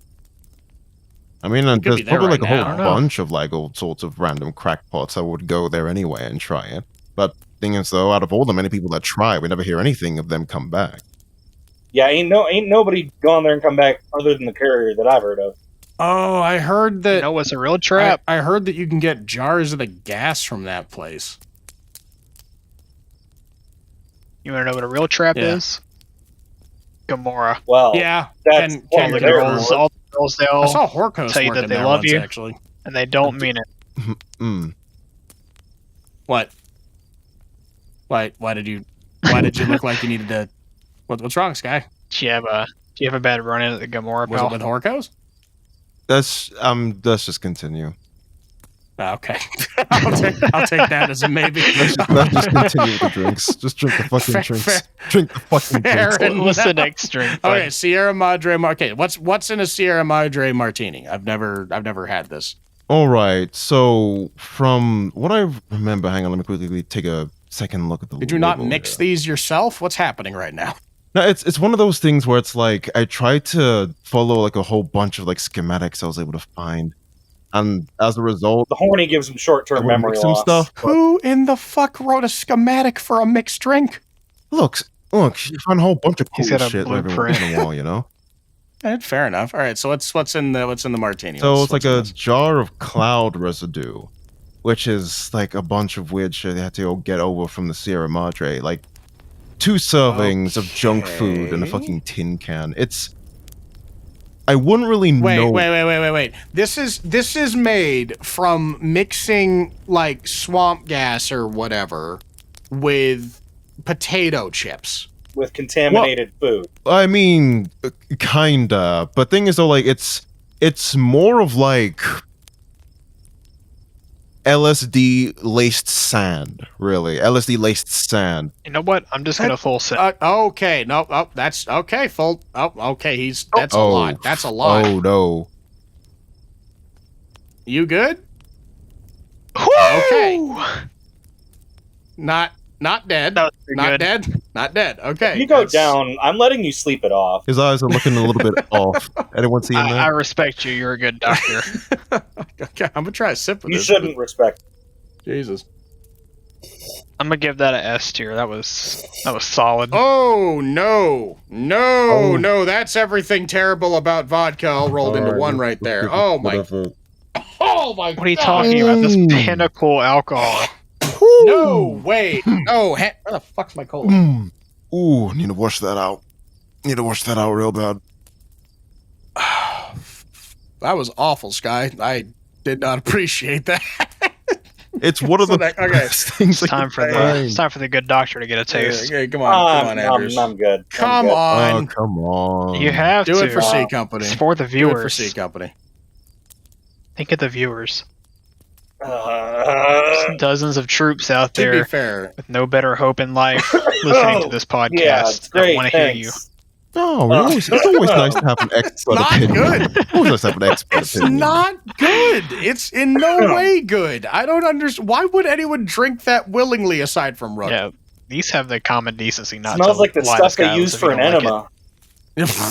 I mean, there's probably like a whole bunch of like all sorts of random crackpots that would go there anyway and try it. But thing is, though, out of all the many people that try, we never hear anything of them come back. Yeah, ain't nobody gone there and come back other than the courier that I've heard of. Oh, I heard that. You know what's a real trap? I heard that you can get jars of the gas from that place. You want to know what a real trap is? Gamora. Well, yeah. That's all the girls, they all I saw Horkos tell you that they love you, actually, and they don't mean it. What? Why did you look like you needed to? What's wrong, Sky? Do you have a bad run in at the Gamora? Was it with Horkos? Let's just continue. Okay. I'll take that as a maybe. Let's just continue with the drinks. Just drink the fucking drinks. Drink the fucking drinks. What's the next drink? Okay, Sierra Madre. Okay, what's in a Sierra Madre martini? I've never had this. All right. So from what I remember, hang on, let me quickly take a second look at the. Did you not mix these yourself? What's happening right now? No, it's one of those things where it's like I tried to follow like a whole bunch of like schematics I was able to find, and as a result, the horny gives him short-term memory loss. Stuff, who in the fuck wrote a schematic for a mixed drink? Look, you find a whole bunch of cool He's got a shit every blueprint. once in a while, you know. Fair enough. All right, so what's in the martini? So it's like a jar of cloud residue, which is like a bunch of weird shit they had to go get over from the Sierra Madre. Like 2 servings of junk food in a fucking tin can. I wouldn't really know. Wait. This is made from mixing like swamp gas or whatever with potato chips. With contaminated food. I mean, kinda. But thing is though, like it's more of like LSD laced sand, really. LSD laced sand. You know what? I'm just gonna full sip. Okay, no, that's okay. Full. Okay. That's a lot. That's a lot. Oh no. You good? Woo! Okay. Not dead. That was Not good. dead. Not dead. Okay. If you go down, I'm letting you sleep it off. His eyes are looking a little bit off. Anyone see him I there? respect you. You're a good doctor. Okay, I'm gonna try a sip of You this. shouldn't respect. Jesus. I'm gonna give that an S tier. That was solid. Oh no! That's everything terrible about vodka all rolled into one right there. Oh my! Oh my! What are you talking about? This pinnacle alcohol. No, wait. No, where the fuck's my cola? Ooh, need to wash that out. Need to wash that out real bad. That was awful, Sky. I did not appreciate that. It's one of the best things. It's time for the good doctor to get a taste. Okay, come on, Andrews. I'm good. Come on. Oh, come on. You have Do to. it for C Company. It's for the Do viewers. it for C Company. Think of the viewers. There's dozens of troops out To there be fair, with no better hope in life listening to this podcast. Yeah, it's great. I want to hear you. No, it's always nice to have an expert not opinion. good. It's always nice to have an expert It's opinion. not good. It's in no way good. I don't understand. Why would anyone drink that willingly aside from Rook? Yeah, these have the common decency not Smells to like the lie stuff to they Skylos use if for you an don't like enema.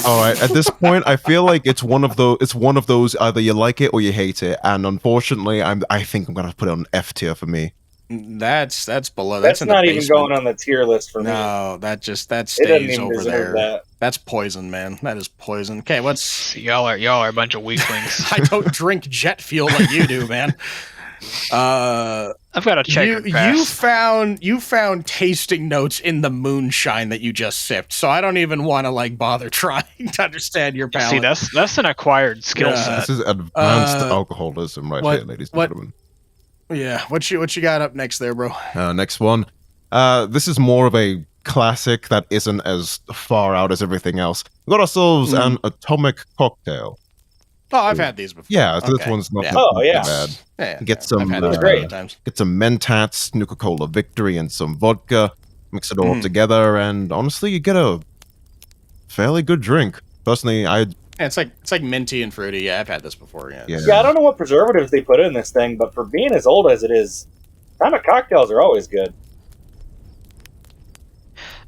All right, at this point, I feel like it's one of those either you like it or you hate it, and unfortunately, I think I'm gonna put it on F tier for me. That's below. That's in the not even basement. going on the tier list for me. No, that It doesn't stays even over deserve there. that. That's poison, man. That is poison. Okay, what's? it. Y'all are a bunch of weaklings. I don't drink jet fuel like you do, man. I've got a checkered past. You found tasting notes in the moonshine that you just sipped, so I don't even want to like bother trying to understand your palate. See, that's an acquired skill set. This is advanced alcoholism right here, ladies and gentlemen. Yeah, what you got up next there, bro? Next one. This is more of a classic that isn't as far out as everything else. We got ourselves an atomic cocktail. Oh, I've had these before. Yeah, so Okay. this one's not, Yeah. not Oh, yeah. bad. Yeah, Get some, I've had these great. many times. Get some Mentats, Nuka-Cola Victory, and some vodka. Mix it all together, and honestly, you get a fairly good drink. Personally, Yeah, it's like minty and fruity. Yeah, I've had this before. Yeah. Yeah, I don't know what preservatives they put in this thing, but for being as old as it is, atomic cocktails are always good.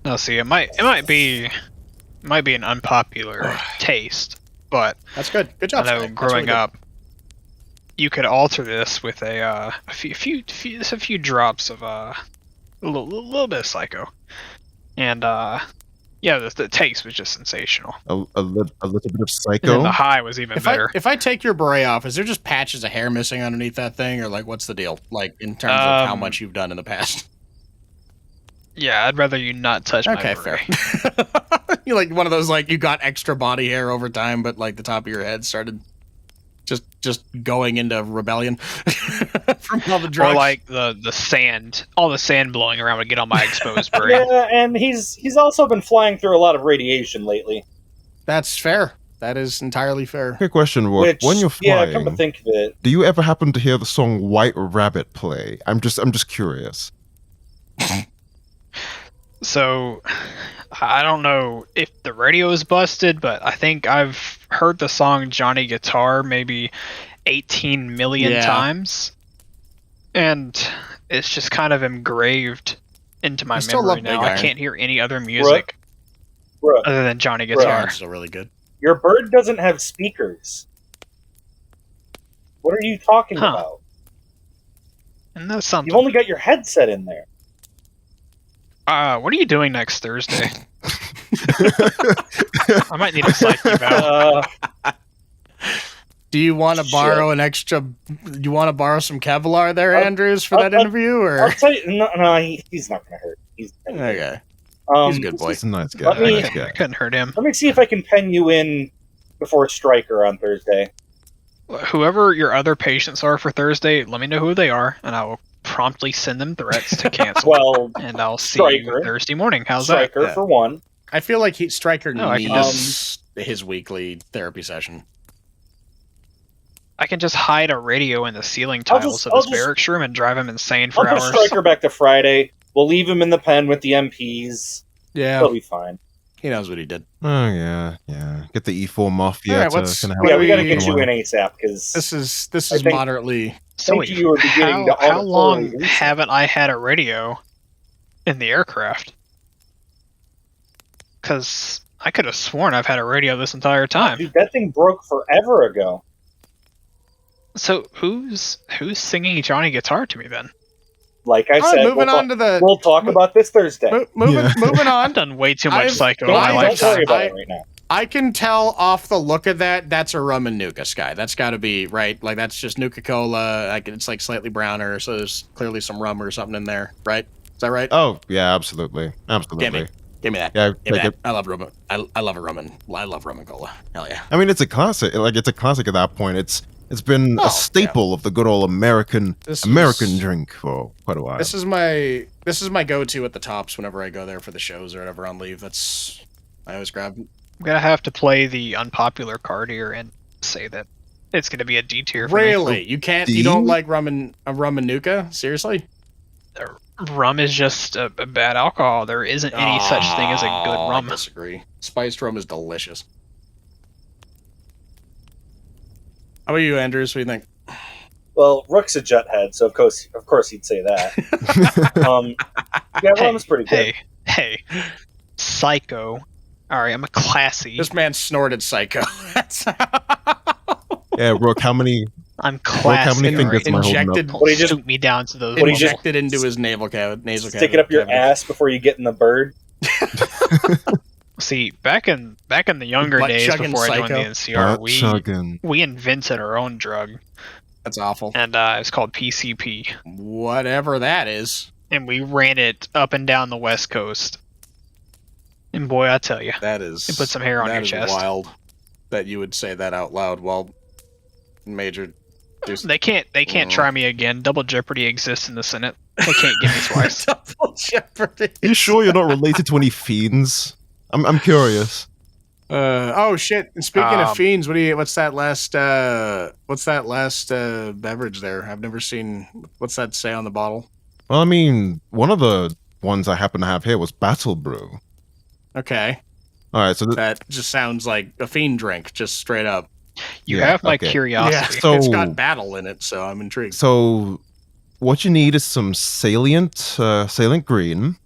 No, see, it might be an unpopular taste, but That's good. Good job. I know Sky. That's growing really good. up, you could alter this with a few drops of a little bit of Psycho, and yeah, the taste was just sensational. a little bit of And then Psycho. the high was even better. If I take your beret off, is there just patches of hair missing underneath that thing, or like what's the deal? Like in terms of how much you've done in the past. Yeah, I'd rather you not touch my Okay, beret. fair. You're like one of those like you got extra body hair over time, but like the top of your head started just going into rebellion from all the drugs. Or like the sand, all the sand blowing around would get on my exposed brain. Yeah, and he's also been flying through a lot of radiation lately. That's fair. That is entirely fair. Quick question, Rook. Which, When you're yeah, come to flying, think of it, do you ever happen to hear the song White Rabbit play? I'm just curious. So, I don't know if the radio is busted, but I think I've heard the song Johnny Guitar maybe 18 million times. And it's just kind of engraved into my You still memory love now. Big I Iron. can't hear any other music. Brooke, other than Johnny Guitar. Still really good. Your bird doesn't have speakers. What are you talking about? And that's something. You've only got your headset in there. What are you doing next Thursday? I might need a psych eval. Do you want to borrow an extra? Do you want to borrow some Kevlar there, Andrews, for that interview? Or I'll tell you, no, he's not going to hurt. He's okay. He's a good boy. He's a nice guy. I couldn't hurt him. Let me see if I can pen you in before Stryker on Thursday. Whoever your other patients are for Thursday, let me know who they are, and I will promptly send them threats to cancel. Well, and I'll see you Thursday morning. How's Stryker, that? for one. I feel like Stryker needs his weekly therapy session. I can just hide a radio in the ceiling tiles of this barracks room and drive him insane for hours. I'll put Stryker back to Friday. We'll leave him in the pen with the MPs. Yeah. He'll be fine. He knows what he did. Oh, yeah. Get the E4 Mafia right, to kind of help. Yeah, we got to get you in ASAP, because... This is moderately... So how long haven't I had a radio in the aircraft? Because I could have sworn I've had a radio this entire time. Dude, that thing broke forever ago. So who's singing Johnny Guitar to me then? Like I said, we'll talk about this Thursday. Moving on. I've done way too much Psycho in my lifetime. Don't worry about it right now. I can tell off the look of that's a rum and Nuka Sky. That's got to be right. Like that's just Nuka Cola. It's like slightly browner, so there's clearly some rum or something in there, right? Is that right? Oh yeah, absolutely. Give me that. Yeah, give me that. I love rum. I love a rum and cola. Hell yeah. I mean, it's a classic. Like it's a classic at that point. It's been a staple of the good old American drink for quite a while. This is my go-to at the Tops whenever I go there for the shows or whatever on leave. I always grab. I'm gonna have to play the unpopular card here and say that it's gonna be a D tier. Really? You can't? You don't like rum and Nuka? Seriously? Rum is just a bad alcohol. There isn't any such thing as a good rum. I disagree. Spiced rum is delicious. How about you, Andrews? What do you think? Well, Rook's a Juthead, so of course he'd say that. Yeah, rum's pretty good. Hey, Psycho. All right, I'm a classy. This man snorted Psycho. Yeah, Rook. How many? I'm classy. How many fingers am I holding up? What he just shoot me down to those. Injected into his nasal cavity. Stick it up your ass before you get in the bird. See, back in the younger days before I joined the NCR, we invented our own drug. That's awful. And it was called PCP. Whatever that is. And we ran it up and down the West Coast. And boy, I tell you, it put some hair on your chest. That is wild that you would say that out loud. Well, Major, they can't try me again. Double jeopardy exists in the Senate. They can't get me twice. Double jeopardy. You sure you're not related to any fiends? I'm curious. Oh shit! And speaking of fiends, what's that last beverage there? I've never seen. What's that say on the bottle? Well, I mean, one of the ones I happen to have here was Battle Brew. Okay. All right, so that just sounds like a fiend drink, just straight up. You have my curiosity. Yeah, so it's got battle in it, so I'm intrigued. So, what you need is some salient green.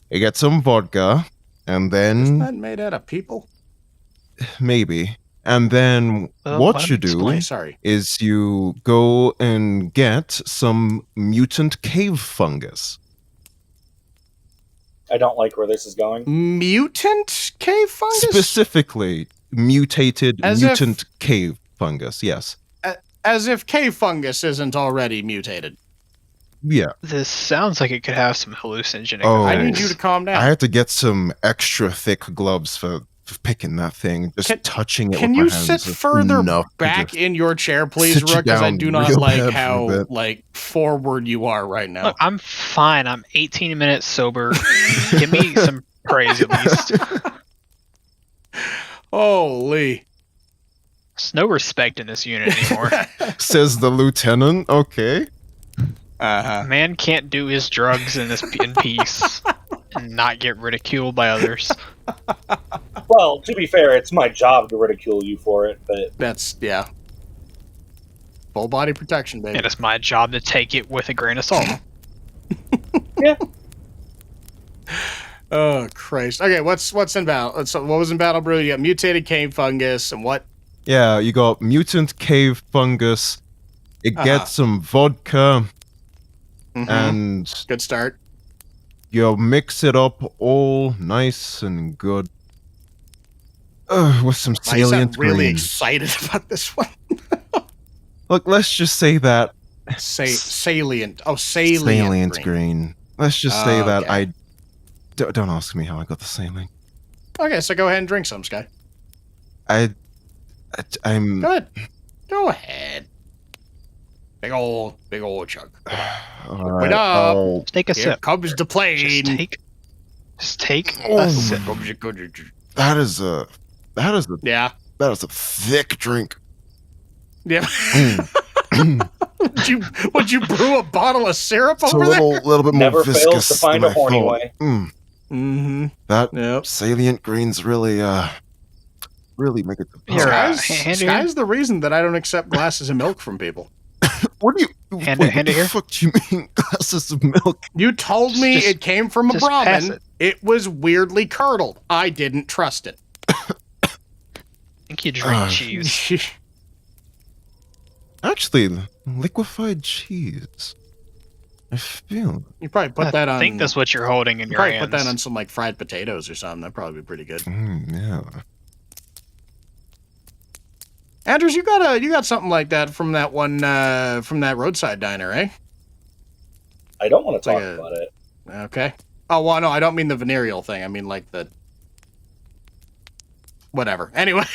You get some vodka, and then isn't that made out of people? Maybe. And then what you do is you go and get some mutant cave fungus. I don't like where this is going. Mutant cave fungus? Specifically, mutated mutant cave fungus, yes. As if cave fungus isn't already mutated. Yeah. This sounds like it could have some hallucinogenic effects. I need you to calm down. I had to get some extra thick gloves for picking that thing, touching it with my hands. Can you sit further back in your chair, please, Rook? Because I do not like how forward you are right now. Look, I'm fine. I'm 18 minutes sober. Give me some praise at least. Holy. There's no respect in this unit anymore. Says the lieutenant. Okay. Man can't do his drugs in peace and not get ridiculed by others. Well, to be fair, it's my job to ridicule you for it, but... That's, yeah. Full body protection, baby. And it's my job to take it with a grain of salt. Yeah. Oh Christ. Okay, what's in battle? So what was in battle, bro? You got mutated cave fungus and what? Yeah, you got mutant cave fungus. It gets some vodka, and good start. You mix it up all nice and good. With some salient green. Really excited about this one. Look, let's just say that salient. Oh, salient green. Let's just say that I don't ask me how I got the salient. Okay, so go ahead and drink some, Sky. I'm. Go ahead. Go ahead. Big old chug. Right, up. Take a sip. Comes the plane. Just take a sip. That is a thick drink. Yeah. Would you brew a bottle of syrup it's over there? It's a little bit more Never viscous fails to find than a horny I thought. way. That salient greens really make it. Sky's the reason that I don't accept glasses of milk from people. What do you? Hand it here. What the fuck do you mean glasses of milk? You told me it came from a Brahmin. It was weirdly curdled. I didn't trust it. I think you drink cheese. Actually, liquefied cheese. I feel. You probably put that on. I think that's what you're holding in your hands. Put that on some like fried potatoes or something. That'd probably be pretty good. Yeah. Andrews, you got something like that from that one from that roadside diner, eh? I don't want to talk about it. Okay. Oh well, no, I don't mean the venereal thing. I mean like the whatever. Anyway,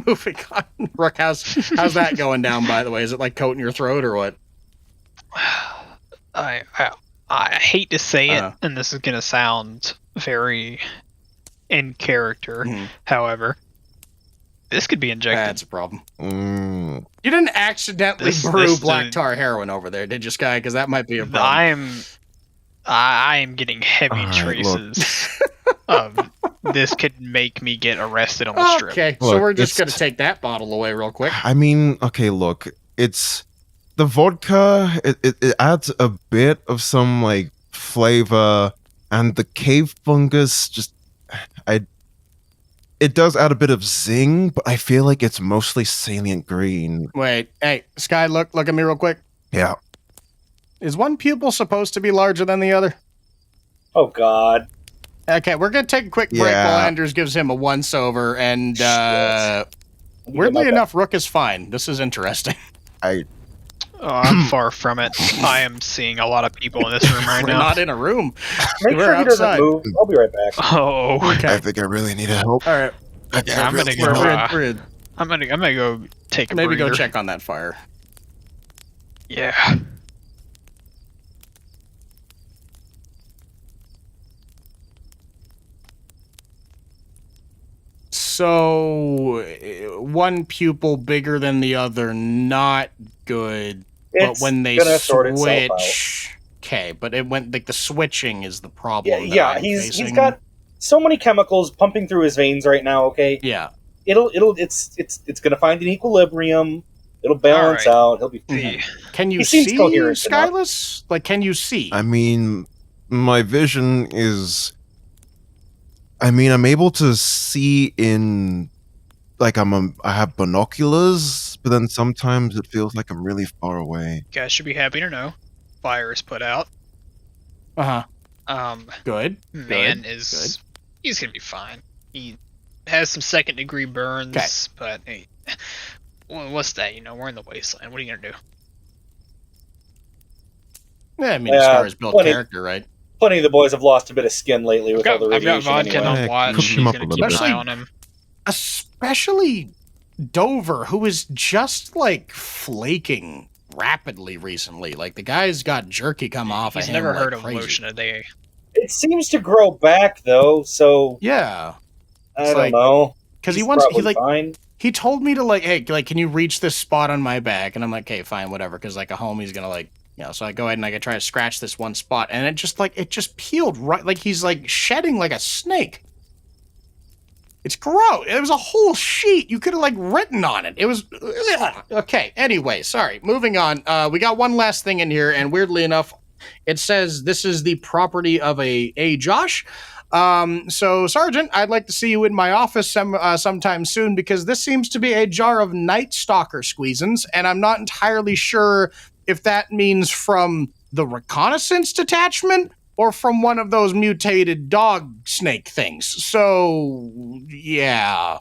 moving on. Rook, how's that going down? By the way, is it like coating your throat or what? I hate to say it, and this is gonna sound very in character. However, this could be injected. That's a problem. You didn't accidentally brew black tar heroin over there, did you, Sky? Because that might be a problem. I am getting heavy traces of this could make me get arrested on the strip. Okay, so we're just going to take that bottle away real quick. I mean, okay, look, it's the vodka. It adds a bit of some like flavor, and the cave fungus it does add a bit of zing, but I feel like it's mostly salient green. Wait, hey, Sky, look at me real quick. Yeah. Is one pupil supposed to be larger than the other? Oh, God. Okay, we're going to take a quick break while Anders gives him a once-over, and weirdly enough, Rook is fine. This is interesting. I'm far from it. I am seeing a lot of people in this room right now. We're not in a room. Make sure he doesn't move. I'll be right back. Oh, okay. I think I really need help. All right. I'm gonna go take a maybe breather. go check on that fire. Yeah. So, one pupil bigger than the other, not good. But when they switch, okay. But it went like the switching is the problem. Yeah. He's got so many chemicals pumping through his veins right now. Okay. Yeah. It's gonna find an equilibrium. It'll balance out. He'll be fine. Can you see, Skyless? Like, can you see? I mean, my vision is. I mean, I'm able to see in, like, I have binoculars, but then sometimes it feels like I'm really far away. You guys should be happy to know, fire is put out. Good. He's gonna be fine. He has some second-degree burns, but hey, well, what's that? You know, we're in the wasteland. What are you gonna do? Yeah, I mean, as far as build character, right? Plenty of the boys have lost a bit of skin lately with all the radiation. I've got vodka on watch. He's going to keep an eye on him. Especially Dover, who is just, like, flaking rapidly recently. Like, the guy's got jerky come off of him. He's never heard of lotion a day. It seems to grow back, though, so... Yeah. I don't know. Because he told me to, like, hey, like, can you reach this spot on my back? And I'm like, okay, fine, whatever. Because, like, a homie's going to, like... You know, so I go ahead and I try to scratch this one spot, and it just peeled right, like he's like shedding like a snake. It's gross. It was a whole sheet. You could have like written on it. It was okay. Anyway, sorry. Moving on. We got one last thing in here, and weirdly enough, It says this is the property of a Josh. So, Sergeant, I'd like to see you in my office sometime soon because this seems to be a jar of Night Stalker squeezins, and I'm not entirely sure if that means from the reconnaissance detachment or from one of those mutated dog snake things. So, yeah.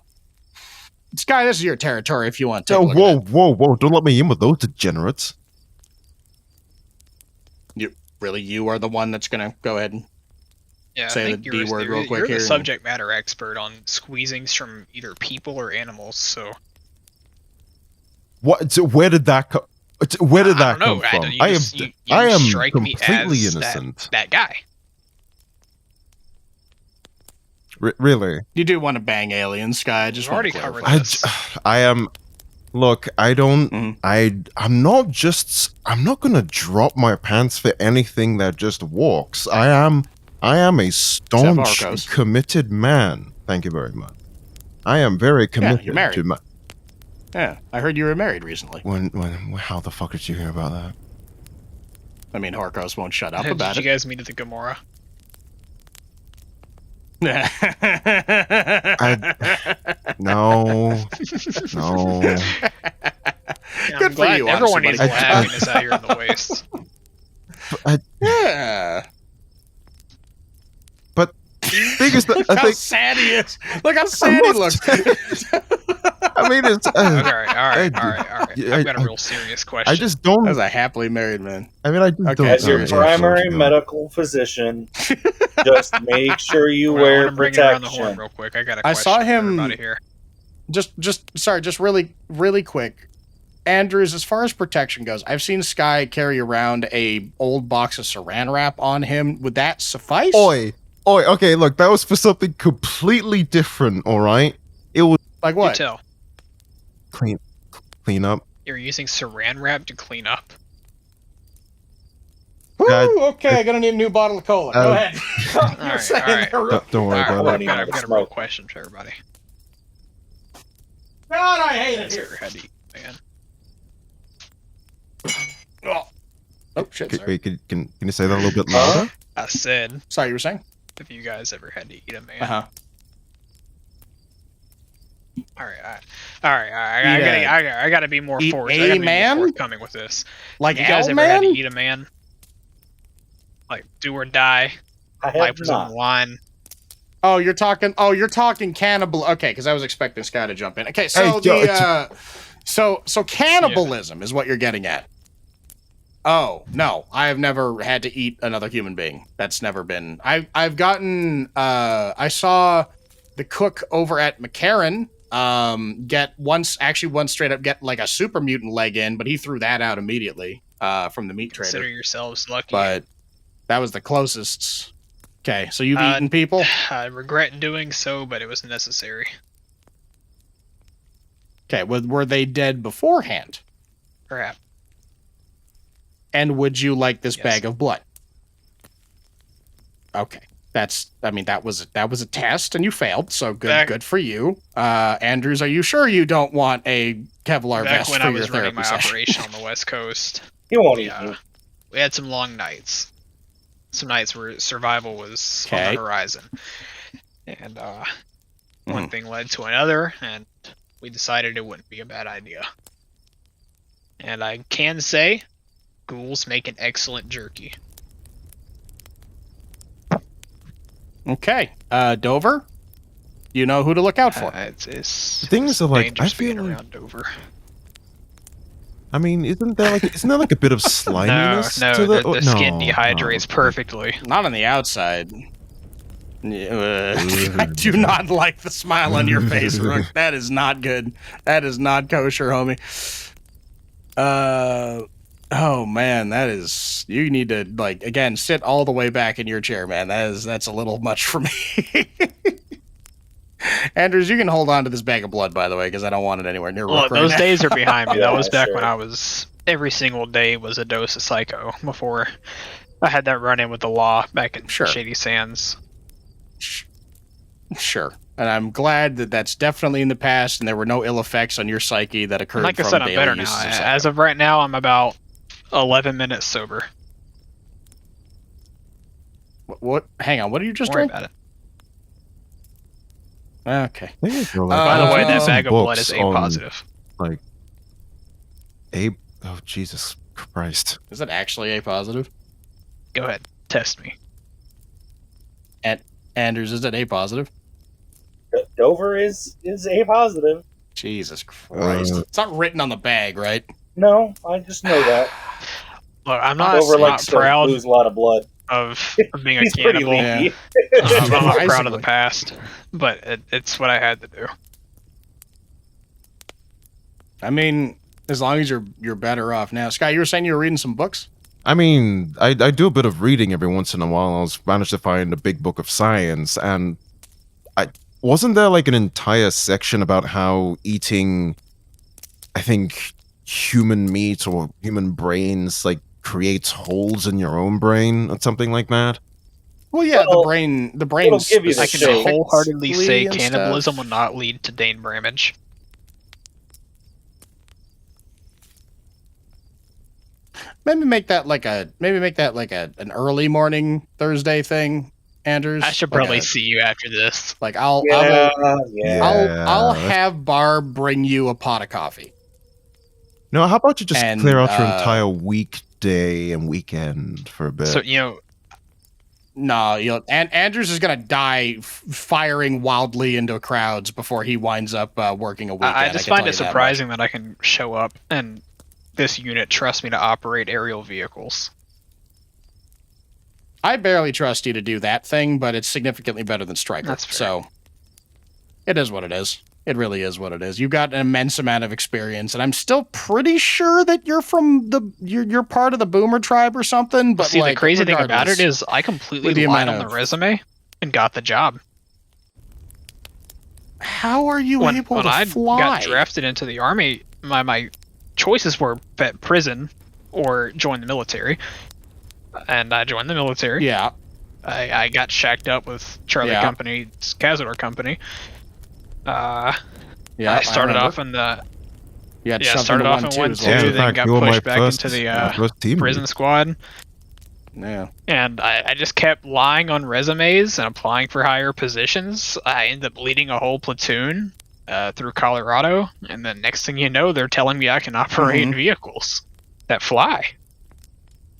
Sky, this is your territory if you want to take a look at it. Whoa. Don't let me in with those degenerates. You are the one that's going to go ahead and say the D word real quick here. You're the subject matter expert on squeezings from either people or animals, so... What? So where did that come? Where did that come from? I am completely innocent. That guy. Really? You do want to bang aliens, Sky? I just already covered this. I am. Look, I don't. I'm not gonna drop my pants for anything that just walks. I am a staunch, committed man. Thank you very much. I am very committed to my. Yeah, I heard you were married recently. How the fuck did you hear about that? I mean, Horkos won't shut up about it. Did you guys meet at the Gamora? No. Good for you. Everyone needs happiness out here in the waste. Yeah. But thing is that Look how sad he is. Look how sad he looks. I mean, it's all right. I've got a real serious question. I just don't. As a happily married man. I mean, I just don't. As your primary medical physician, just make sure you wear protection. Around the horn real quick. I got a question. I saw him out of here. Just really quick. Andrews, as far as protection goes, I've seen Sky carry around a old box of saran wrap on him. Would that suffice? Oi. Okay, look, that was for something completely different. All right, it was like what? You tell. Clean up. You're using saran wrap to clean up. Woo, okay, I'm gonna need a new bottle of cola. Go ahead. All right. Don't worry about it. I've got a real question for everybody. God, I hate it here. Ever had to eat, man? Oh shit! Wait, can you say that a little bit louder? I said. Sorry, you were saying? Have you guys ever had to eat a man? All right. I gotta be more forthcoming with this. Like you guys ever had to eat a man? Like do or die? Life was on the line. Oh, you're talking cannibal. Okay, because I was expecting Sky to jump in. Okay, so so cannibalism is what you're getting at. Oh no, I have never had to eat another human being. That's never been. I've gotten. I saw the cook over at McCarran get one straight up get like a super mutant leg in, but he threw that out immediately from the meat trader. Consider yourselves lucky. But that was the closest. Okay, so you've eaten people? I regret doing so, but it was necessary. Okay, were they dead beforehand? Perhaps. And would you like this bag of blood? Okay. That was a test and you failed, so good for you. Andrews, are you sure you don't want a Kevlar vest for your therapy session? Back when I was running my operation on the West Coast, you won't eat me. We had some long nights. Some nights where survival was on the horizon. And one thing led to another, and we decided it wouldn't be a bad idea. And I can say, ghouls make an excellent jerky. Okay, Dover, you know who to look out for. It's things are like I feel around Dover. I mean, isn't there like a bit of sliminess to the skin dehydrates perfectly. Not on the outside. I do not like the smile on your face, Rook. That is not good. That is not kosher, homie. Oh man, that is. You need to again sit all the way back in your chair, man. That's a little much for me. Andrews, you can hold on to this bag of blood, by the way, because I don't want it anywhere near Rook right those now. days are behind me. That was back when I was every single day was a dose of Psycho before I had that run in with the law back in Shady Sands. Sure. And I'm glad that that's definitely in the past and there were no ill effects on your psyche that occurred from daily I'm better now. As of right now, I'm about 11 minutes sober. What? Hang on. What did you just Don't worry drink? about Okay. By the way, that bag of blood is A positive. Like oh Jesus Christ. Is it actually A positive? Go ahead, test me. Anders, is it A positive? Dover is A positive. Jesus Christ. It's not written on the bag, right? No, I just know that. Look, I'm not, Dover not likes proud to lose a lot of blood. of being a He's pretty cannibal. leaky. I'm not proud of the past, but it's what I had to do. I mean, as long as you're better off now. Sky, you were saying you were reading some books? I mean, I do a bit of reading every once in a while. I was managed to find a big book of science, and wasn't there like an entire section about how eating, I think, human meat or human brains like creates holes in your own brain or something like that? Well, yeah, the brain. Give you I can wholeheartedly say cannibalism will not lead to Dane Bramage. Maybe make that like an early morning Thursday thing, Anders. I should probably see you after this. Like I'll have Barb bring you a pot of coffee. No, how about you just clear out your entire weekday and weekend for a bit? So No, and Andrews is gonna die firing wildly into crowds before he winds up working a weekend. I just find it surprising that I can show up and this unit trusts me to operate aerial vehicles. I barely trust you to do that thing, but it's significantly better than Stryker. That's fair. So it is what it is. It really is what it is. You've got an immense amount of experience, and I'm still pretty sure that you're from you're part of the Boomer tribe or something. But see, the crazy thing about it is I completely lied on the resume and got the job. How are you able to fly? When I got drafted into the Army, my choices were prison or join the military. And I joined the military. Yeah. I got shacked up with Charlie Company's Cazador Company. I started off in the... started off in 1-2, then got pushed back into the prison squad. Yeah. And I just kept lying on resumes and applying for higher positions. I ended up leading a whole platoon through Colorado, and then next thing you know, they're telling me I can operate vehicles that fly.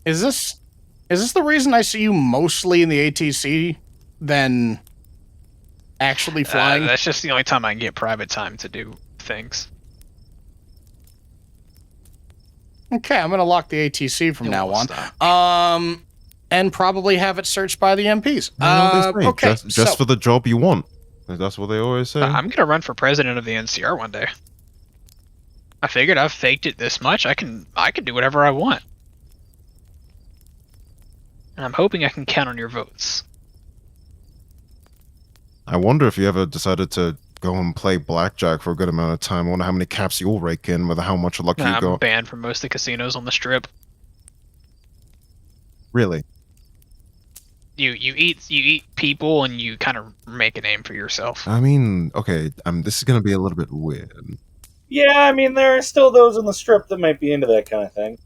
Is this the reason I see you mostly in the ATC than actually flying? That's just the only time I can get private time to do things. Okay, I'm gonna lock the ATC from now on. And probably have it searched by the MPs. Okay, just for the job you want. That's what they always say. I'm gonna run for president of the NCR one day. I figured I've faked it this much. I can do whatever I want. And I'm hoping I can count on your votes. I wonder if you ever decided to go and play blackjack for a good amount of time. I wonder how many caps you'll rake in with how much luck you got. I'm banned from most of the casinos on the Strip. Really? You eat people and you kind of make a name for yourself. I mean, okay, this is gonna be a little bit weird. Yeah, I mean, there are still those on the Strip that might be into that kind of thing.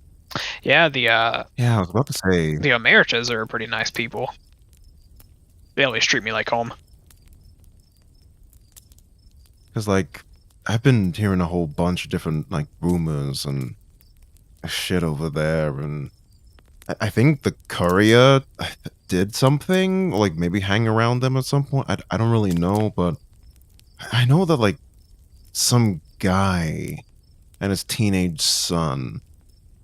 Yeah, I was about to say the Emeritus are pretty nice people. They always treat me like home. Because, like, I've been hearing a whole bunch of different, like, rumors and shit over there, and I think the courier did something, or, like, maybe hang around them at some point. I don't really know, but I know that, like, some guy and his teenage son,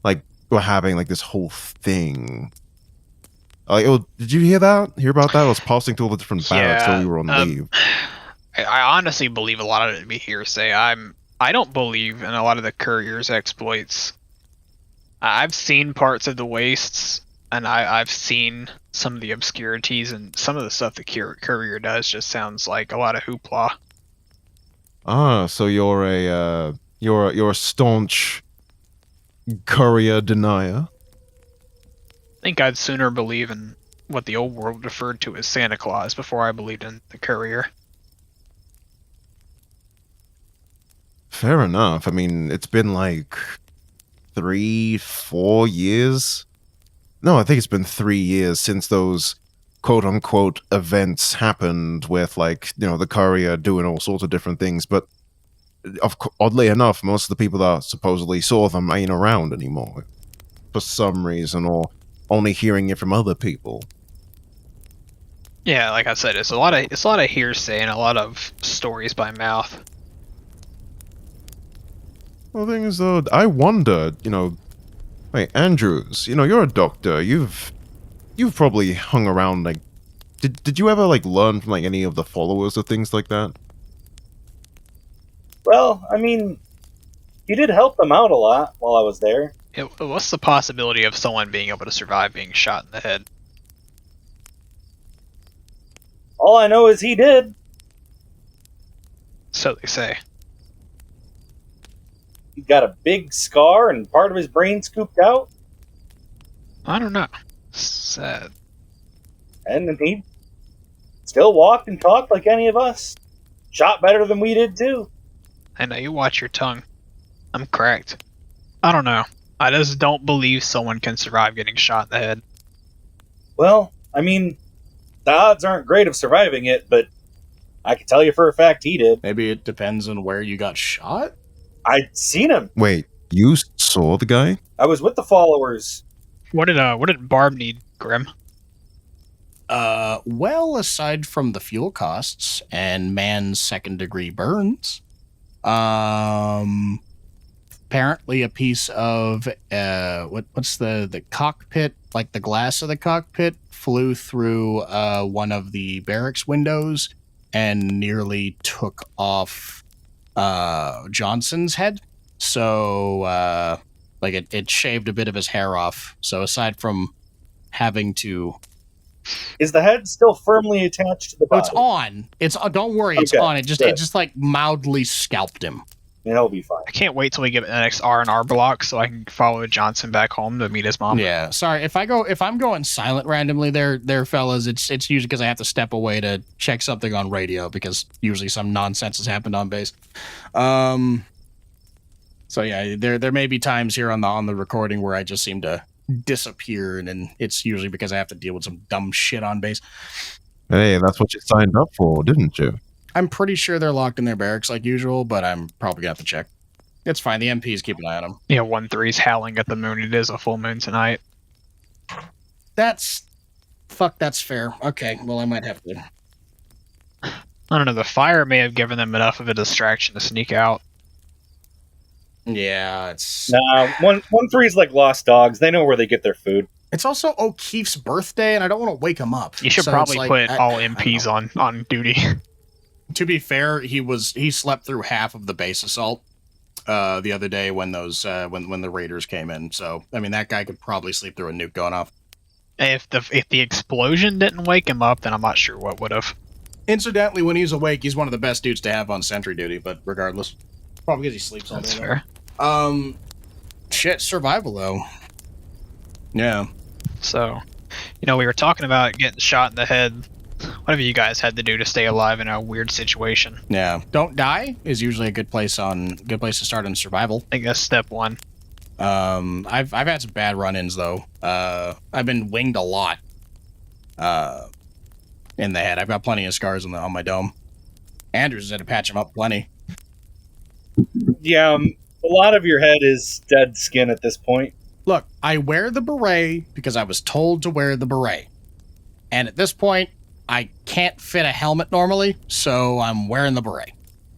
like, were having, like, this whole thing. Like, did you hear about that? I was passing through all the different barracks while we were on leave. I honestly believe a lot of it to be hearsay. I don't believe in a lot of the courier's exploits. I've seen parts of the wastes, and I've seen some of the obscurities, and some of the stuff the courier does just sounds like a lot of hoopla. Ah, so you're a staunch courier denier. I think I'd sooner believe in what the old world referred to as Santa Claus before I believed in the courier. Fair enough. I mean, it's been like 3-4 years. No, I think it's been 3 years since those quote-unquote events happened with, like, the courier doing all sorts of different things, but oddly enough, most of the people that supposedly saw them ain't around anymore for some reason, or only hearing it from other people. Yeah, like I said, it's a lot of hearsay and a lot of stories by mouth. Well, the thing is, though, I wonder, wait, Andrews, you're a doctor. You've probably hung around, like, did you ever, like, learn from, like, any of the followers or things like that? Well, I mean, you did help them out a lot while I was there. What's the possibility of someone being able to survive being shot in the head? All I know is he did. So they say. He got a big scar and part of his brain scooped out. I don't know. Sad. And he still walked and talked like any of us. Shot better than we did, too. I know, you watch your tongue. I'm cracked. I don't know. I just don't believe someone can survive getting shot in the head. Well, I mean, the odds aren't great of surviving it, but I can tell you for a fact he did. Maybe it depends on where you got shot? I'd seen him. Wait, you saw the guy? I was with the followers. What did Barb need, Grim? Well, aside from the fuel costs and man's second-degree burns, apparently a piece of what's the cockpit, like the glass of the cockpit, flew through one of the barracks windows and nearly took off Johnson's head. So like it shaved a bit of his hair off. So aside from having to, is the head still firmly attached to the body? It's on. Don't worry, it's on. It just like mildly scalped him. And he'll be fine. I can't wait till we get the next R&R block so I can follow Johnson back home to meet his mom. Yeah, sorry if I'm going silent randomly there fellas, it's usually because I have to step away to check something on radio because usually some nonsense has happened on base. So yeah, there may be times here on the recording where I just seem to disappear, and then it's usually because I have to deal with some dumb shit on base. Hey, that's what you signed up for, didn't you? I'm pretty sure they're locked in their barracks like usual, but I'm probably gonna have to check. It's fine. The MPs keep an eye on them. Yeah, 1-3's howling at the moon. It is a full moon tonight. That's fair. Okay, well I might have to. I don't know. The fire may have given them enough of a distraction to sneak out. Yeah, it's... Nah, 1-3's like lost dogs. They know where they get their food. It's also O'Keefe's birthday, and I don't want to wake him up. You should probably put all MPs on duty. To be fair, he slept through half of the base assault the other day when those when the raiders came in. So I mean, that guy could probably sleep through a nuke going off. If the explosion didn't wake him up, then I'm not sure what would have. Incidentally, when he's awake, he's one of the best dudes to have on sentry duty. But regardless, probably because he sleeps all day. That's fair. Shit, survival though. Yeah. So, we were talking about getting shot in the head. Whatever you guys had to do to stay alive in a weird situation. Yeah. Don't die is usually a good place to start in survival. I think that's step one. I've had some bad run-ins though. I've been winged a lot. In the head. I've got plenty of scars on my dome. Andrews has had to patch them up plenty. Yeah, a lot of your head is dead skin at this point. Look, I wear the beret because I was told to wear the beret. And at this point, I can't fit a helmet normally, so I'm wearing the beret.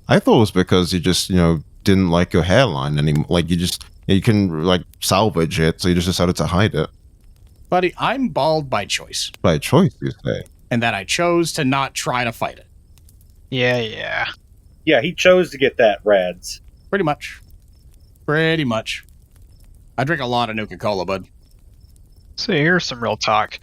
I thought it was because you just, didn't like your hairline anymore. Like, you can, like, salvage it, so you just decided to hide it. Buddy, I'm bald by choice. By choice, you say? And that I chose to not try to fight it. Yeah. Yeah, he chose to get that rads. Pretty much. I drink a lot of Nuka-Cola, bud. So here's some real talk.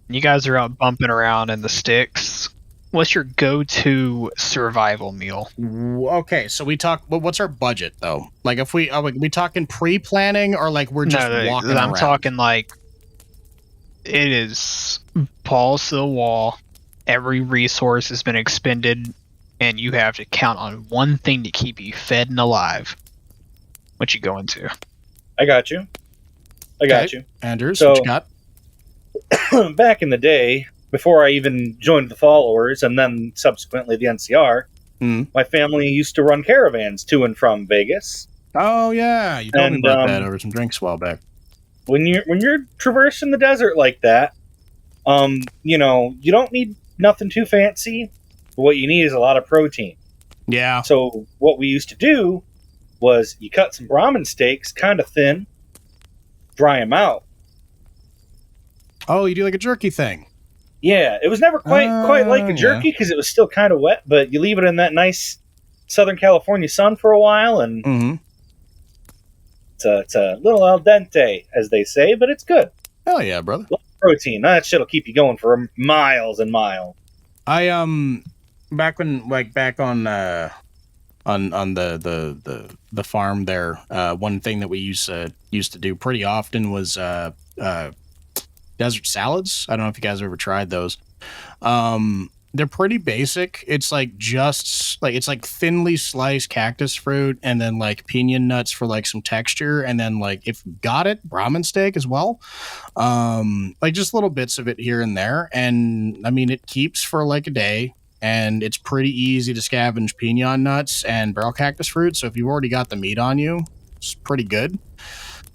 You guys are out bumping around in the sticks. What's your go-to survival meal? Okay, so what's our budget, though? Like, if we talking pre-planning, or like we're just walking around? I'm talking like, it is balls to the wall. Every resource has been expended, and you have to count on one thing to keep you fed and alive. What you going to? I got you. Andrews, what you got? Back in the day, before I even joined the Followers and then subsequently the NCR, my family used to run caravans to and from Vegas. Oh yeah, you told me about that over some drinks a while back. When you're traversing the desert like that, you don't need nothing too fancy. What you need is a lot of protein. Yeah. So what we used to do was you cut some Brahmin steaks kind of thin, dry them out. Oh, you do like a jerky thing. Yeah, it was never quite like a jerky because it was still kind of wet, but you leave it in that nice Southern California sun for a while, and it's a little al dente, as they say, but it's good. Hell yeah, brother! Protein, that shit'll keep you going for miles and miles. I back on the farm there, one thing that we used to do pretty often was desert salads. I don't know if you guys have ever tried those. They're pretty basic. It's like it's like thinly sliced cactus fruit and then like pinon nuts for like some texture, and then like if you got it, Brahmin steak as well. Like just little bits of it here and there, and I mean it keeps for like a day, and it's pretty easy to scavenge pinon nuts and barrel cactus fruit. So if you've already got the meat on you, it's pretty good.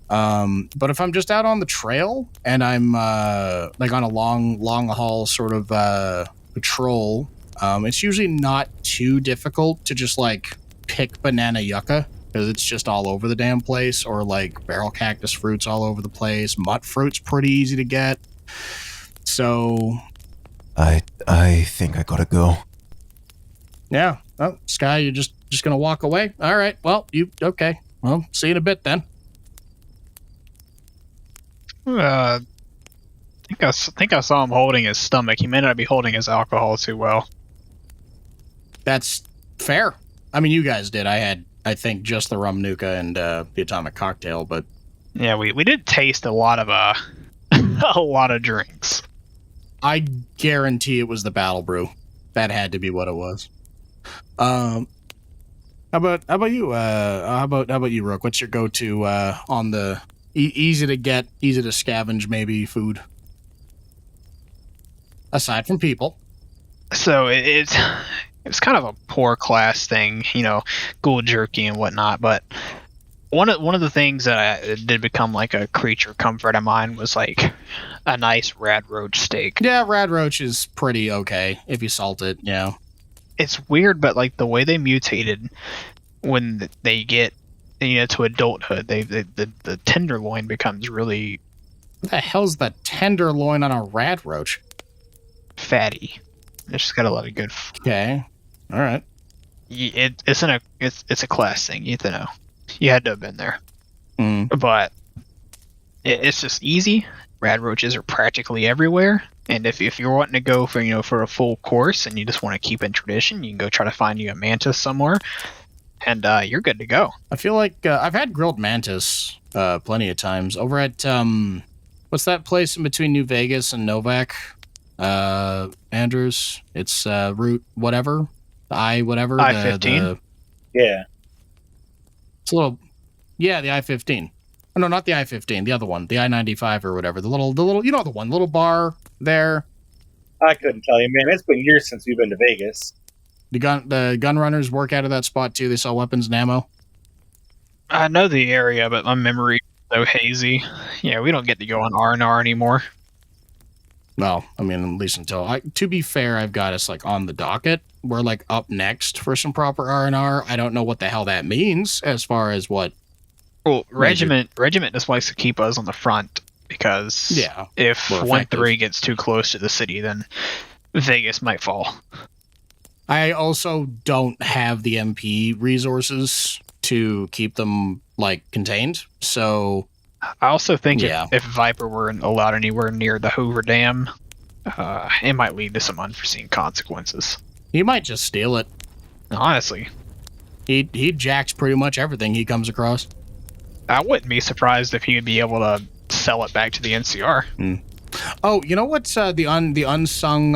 But if I'm just out on the trail and I'm like on a long haul sort of patrol, it's usually not too difficult to just like pick banana yucca because it's just all over the damn place, or like barrel cactus fruits all over the place. Mutt fruit's pretty easy to get. So I think I gotta go. Yeah. Oh, Sky, you're just gonna walk away? All right. Well, okay. Well, see you in a bit then. I think I saw him holding his stomach. He may not be holding his alcohol too well. That's fair. I mean, you guys did. I had, I think, just the rum nuka and the atomic cocktail, but yeah, we did taste a lot of a lot of drinks. I guarantee it was the battle brew. That had to be what it was. How about you? How about you, Rook? What's your go-to on the easy to get, easy to scavenge, maybe food? Aside from people. So it's kind of a poor class thing, ghoul jerky and whatnot. But one of the things that did become like a creature comfort of mine was like a nice rad roach steak. Yeah, rad roach is pretty okay if you salt it. Yeah, it's weird, but like the way they mutated when they get to adulthood, the tenderloin becomes really. What the hell's the tenderloin on a rad roach? Fatty. It's just got a lot of good. Okay, all right. It's a class thing. You know, you had to have been there. But it's just easy. Rad roaches are practically everywhere, and if you're wanting to go for a full course and you just want to keep in tradition, you can go try to find you a mantis somewhere, and you're good to go. I feel like I've had grilled mantis plenty of times over at what's that place in between New Vegas and Novak? Andrews. It's Route whatever. The I-15. Yeah. It's a little. Yeah, the I-15. Oh, no, not the I-15. The other one, the I-95 or whatever. The little, the one, little bar there. I couldn't tell you, man. It's been years since we've been to Vegas. The gun runners work out of that spot too. They sell weapons and ammo. I know the area, but my memory is so hazy. Yeah, we don't get to go on R&R anymore. Well, I mean, at least until to be fair, I've got us like on the docket. We're like up next for some proper R&R. I don't know what the hell that means as far as what. Well, regiment just likes to keep us on the front because if 1-3 gets too close to the city, then Vegas might fall. I also don't have the MP resources to keep them like contained, so. I also think if Viper weren't allowed anywhere near the Hoover Dam, it might lead to some unforeseen consequences. He might just steal it. Honestly. He jacks pretty much everything he comes across. I wouldn't be surprised if he would be able to sell it back to the NCR. Oh, you know what's the unsung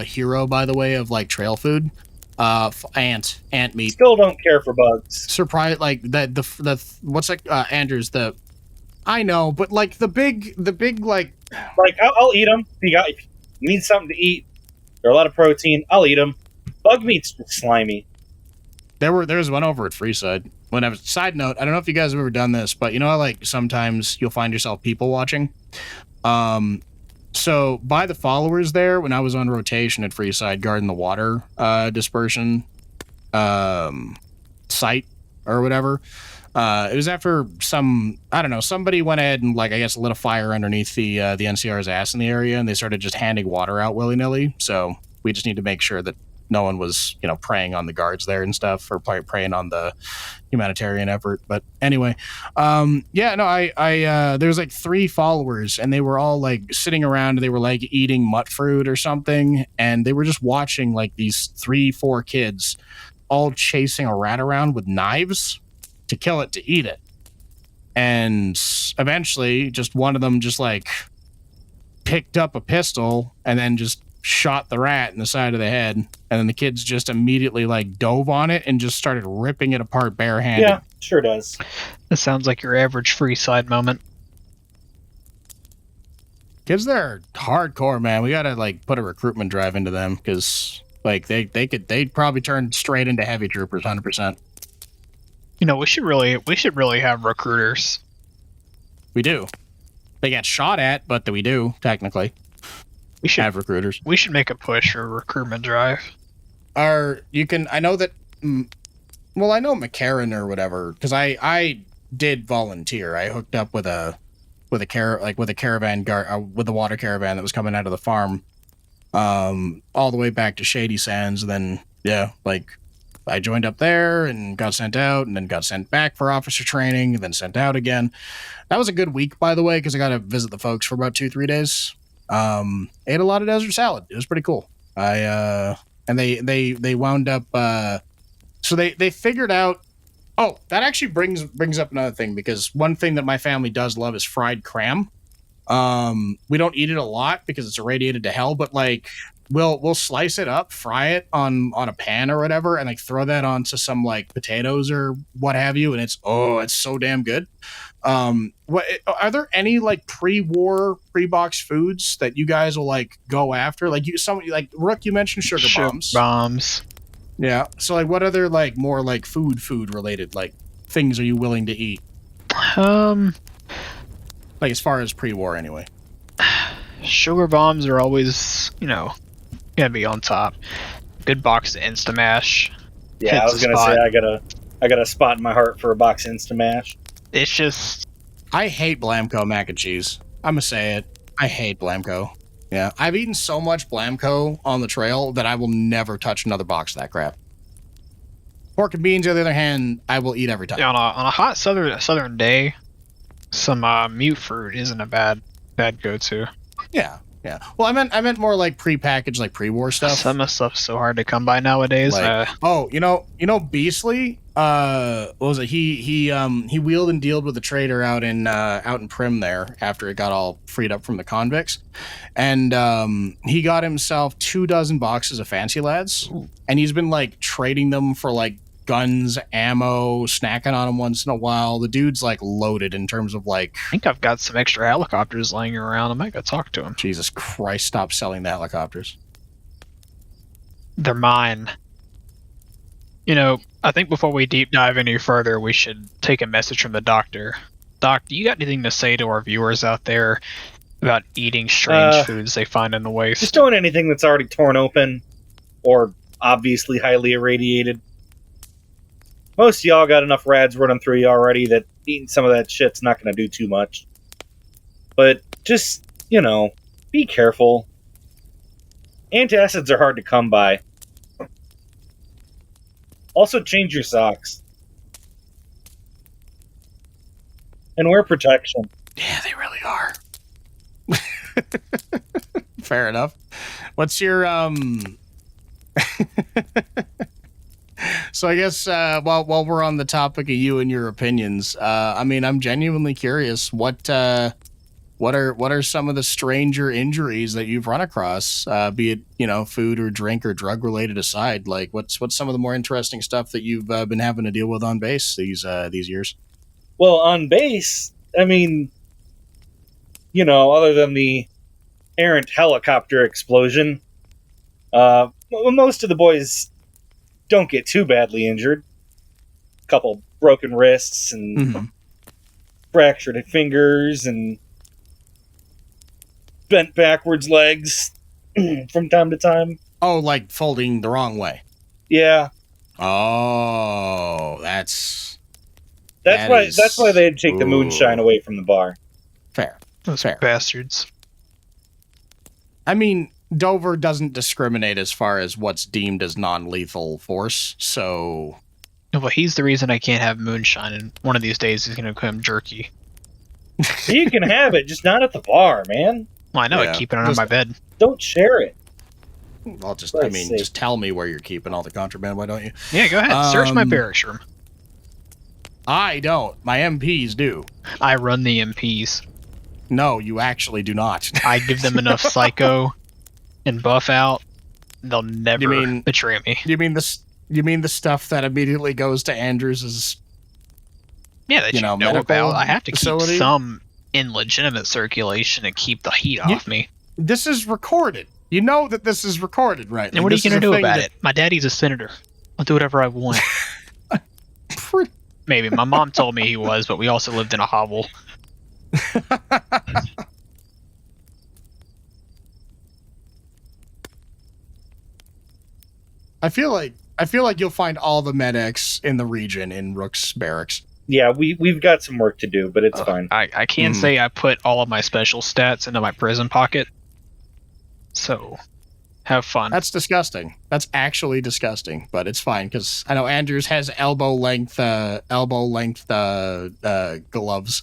hero, by the way, of like trail food? Ant meat. Still don't care for bugs. Surprise, like the what's like Andrews I know, but like the big like I'll eat them. You need something to eat. They're a lot of protein. I'll eat them. Bug meat's just slimy. There was one over at Freeside. Side note, I don't know if you guys have ever done this, but you know how like sometimes you'll find yourself people watching? So by the followers there, when I was on rotation at Freeside, guarding the water dispersion site or whatever, it was after somebody went ahead and like I guess lit a fire underneath the NCR's ass in the area, and they started just handing water out willy-nilly. So we just need to make sure that no one was, preying on the guards there and stuff, or preying on the humanitarian effort. But anyway, I there was like 3 followers, and they were all like sitting around. They were like eating mutt fruit or something, and they were just watching like these 3-4 kids all chasing a rat around with knives to kill it, to eat it. And eventually, just one of them just like picked up a pistol and then just shot the rat in the side of the head, and then the kids just immediately like dove on it and just started ripping it apart barehanded. Yeah, sure does. That sounds like your average Freeside moment. Kids, they're hardcore, man. We gotta like put a recruitment drive into them, because like they'd probably turn straight into heavy troopers 100%. We should really have recruiters. We do. They get shot at, but we do technically. We should have recruiters. We should make a push for a recruitment drive. I know that. Well, I know McCarran or whatever, because I did volunteer. I hooked up with a caravan guard, with the water caravan that was coming out of the farm, all the way back to Shady Sands. And then I joined up there and got sent out, and then got sent back for officer training, and then sent out again. That was a good week, by the way, because I got to visit the folks for about 2-3 days. Ate a lot of desert salad. It was pretty cool. And they wound up, so they figured out, that actually brings up another thing, because one thing that my family does love is fried cram. We don't eat it a lot because it's irradiated to hell, but like we'll slice it up, fry it on a pan or whatever, and like throw that onto some like potatoes or what have you, and it's so damn good. What are there any like pre-war pre-box foods that you guys will like go after? Like Rook, you mentioned sugar bombs. Yeah. So like, what other like more like food related like things are you willing to eat? Like as far as pre-war anyway. Sugar bombs are always, gonna be on top. Good box of Instamash. Yeah, I was gonna say I got a spot in my heart for a box of Instamash. It's just, I hate Blamco mac and cheese. I'm gonna say it. I hate Blamco. Yeah, I've eaten so much Blamco on the trail that I will never touch another box of that crap. Pork and beans, on the other hand, I will eat every time. Yeah, on a hot southern day, some mute fruit isn't a bad go-to. Yeah. Well, I meant more like pre-packaged, like pre-war stuff. Some of the stuff's so hard to come by nowadays. Beastly. What was it? He wheeled and dealed with a trader out in Prim there after it got all freed up from the convicts, and he got himself 24 boxes of Fancy Lads. Ooh. And he's been like trading them for like guns, ammo, snacking on them once in a while. The dude's like loaded in terms of like. I think I've got some extra helicopters laying around. I might go talk to him. Jesus Christ! Stop selling the helicopters. They're mine. I think before we deep dive any further, we should take a message from the doctor. Doc, do you got anything to say to our viewers out there about eating strange foods they find in the waste? Just don't anything that's already torn open or obviously highly irradiated. Most of y'all got enough rads running through you already that eating some of that shit's not going to do too much. But just, be careful. Antacids are hard to come by. Also, change your socks. And wear protection. Yeah, they really are. Fair enough. What's your, So I guess, while we're on the topic of you and your opinions, I'm genuinely curious, what are some of the stranger injuries that you've run across, be it, food or drink or drug related aside? Like what's some of the more interesting stuff that you've been having to deal with on base these years? Well, on base, other than the errant helicopter explosion. Most of the boys don't get too badly injured. A couple broken wrists and fractured fingers and bent backwards legs from time to time. Oh, like folding the wrong way. Yeah. Oh, that's why they'd take the moonshine away from the bar. Fair. Those fair. Bastards. I mean, Dover doesn't discriminate as far as what's deemed as non-lethal force, so... Well, he's the reason I can't have moonshine, and one of these days he's going to become jerky. You can have it, just not at the bar, man. Well, I know, I keep it on my bed. Don't share it. Well, just tell me where you're keeping all the contraband, why don't you? Yeah, go ahead. Search my barracks room. I don't. My MPs do. I run the MPs. No, you actually do not. I give them enough psycho and buff out, they'll never betray me. You mean the stuff that immediately goes to Andrews's? Yeah, that you know about. I have to keep some in legitimate circulation to keep the heat off me. This is recorded. You know that this is recorded, right? And what are you going to do about it? My daddy's a senator. I'll do whatever I want. Maybe. My mom told me he was, but we also lived in a hovel. I feel like you'll find all the medics in the region in Rook's barracks. Yeah, we've got some work to do, but it's fine. I can't say I put all of my special stats into my prison pocket. So, have fun. That's disgusting. That's actually disgusting, but it's fine because I know Andrews has elbow length gloves.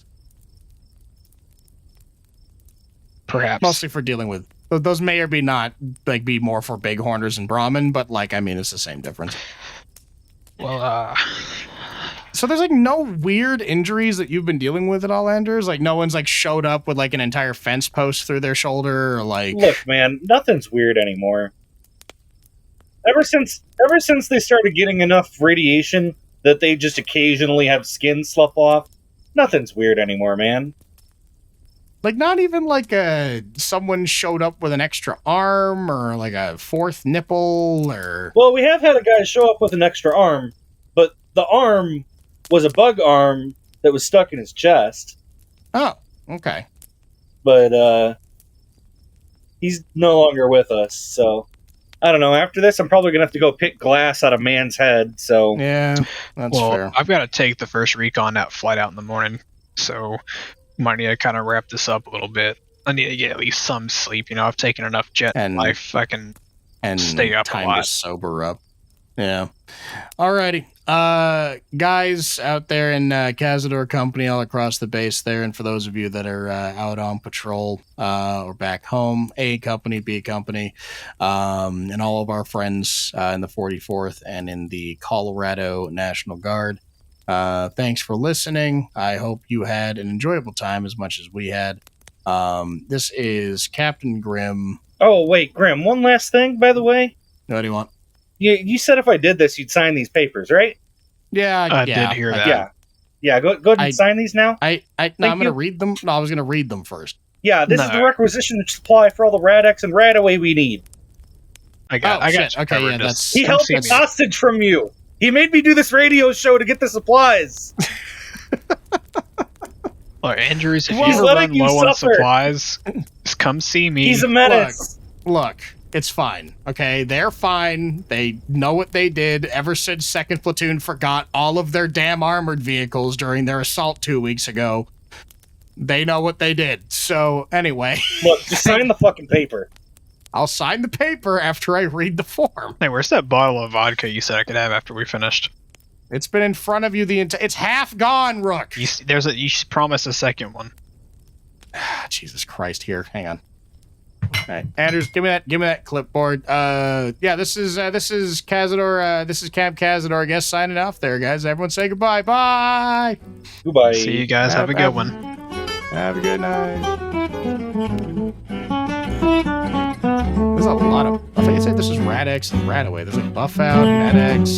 Perhaps. Mostly for dealing with those may or may not be more for bighorners and Brahmin, but it's the same difference. Well, so there's no weird injuries that you've been dealing with at all, Anders? No one's showed up with an entire fence post through their shoulder or Look, man, nothing's weird anymore. Ever since they started getting enough radiation that they just occasionally have skin slough off, nothing's weird anymore, man. Not even someone showed up with an extra arm or a fourth nipple or... Well, we have had a guy show up with an extra arm, but the arm was a bug arm that was stuck in his chest. Oh, okay. But, he's no longer with us, so... I don't know, after this I'm probably gonna have to go pick glass out of man's head, so... Yeah, that's fair. I've got to take the first recon that flight out in the morning, so... might need to kind of wrap this up a little bit. I need to get at least some sleep. I've taken enough jet life. I can stay up time a lot. To sober up. Yeah. Alrighty. Guys out there in Cazador Company all across the base there, and for those of you that are out on patrol or back home, A Company, B Company, and all of our friends in the 44th and in the Colorado National Guard, thanks for listening. I hope you had an enjoyable time as much as we had. This is Captain Grimm. Oh, wait, Grimm, one last thing, by the way. What do you want? You said if I did this, you'd sign these papers, right? Yeah, I did hear that. Yeah. Go ahead and sign these now. I'm going to read them. No, I was going to read them first. Yeah, this is the requisition supply for all the Rad-X and Radaway we need. I got okay, yeah, that's... He held me hostage from you. He made me do this radio show to get the supplies. Look, Andrews, if you ever run low on supplies, just come see me. He's a menace. Look, it's fine, okay? They're fine. They know what they did ever since 2nd Platoon forgot all of their damn armored vehicles during their assault 2 weeks ago. They know what they did. So, anyway. Look, just sign the fucking paper. I'll sign the paper after I read the form. Hey, where's that bottle of vodka you said I could have after we finished? It's been in front of you the entire... It's half gone, Rook! You promised a second one. Jesus Christ, here. Hang on. All right, Anders, give me that clipboard. This is Cazador, this is Camp Cazador, I guess, signing off there, guys. Everyone say goodbye. Bye! Goodbye. See you guys. Have a good one. Have a good night. There's a lot of... I think I said this is Rad-X and Radaway. There's Buff Out, Med-X,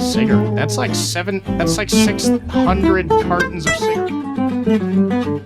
Cigarette. That's 600 cartons of cigarette.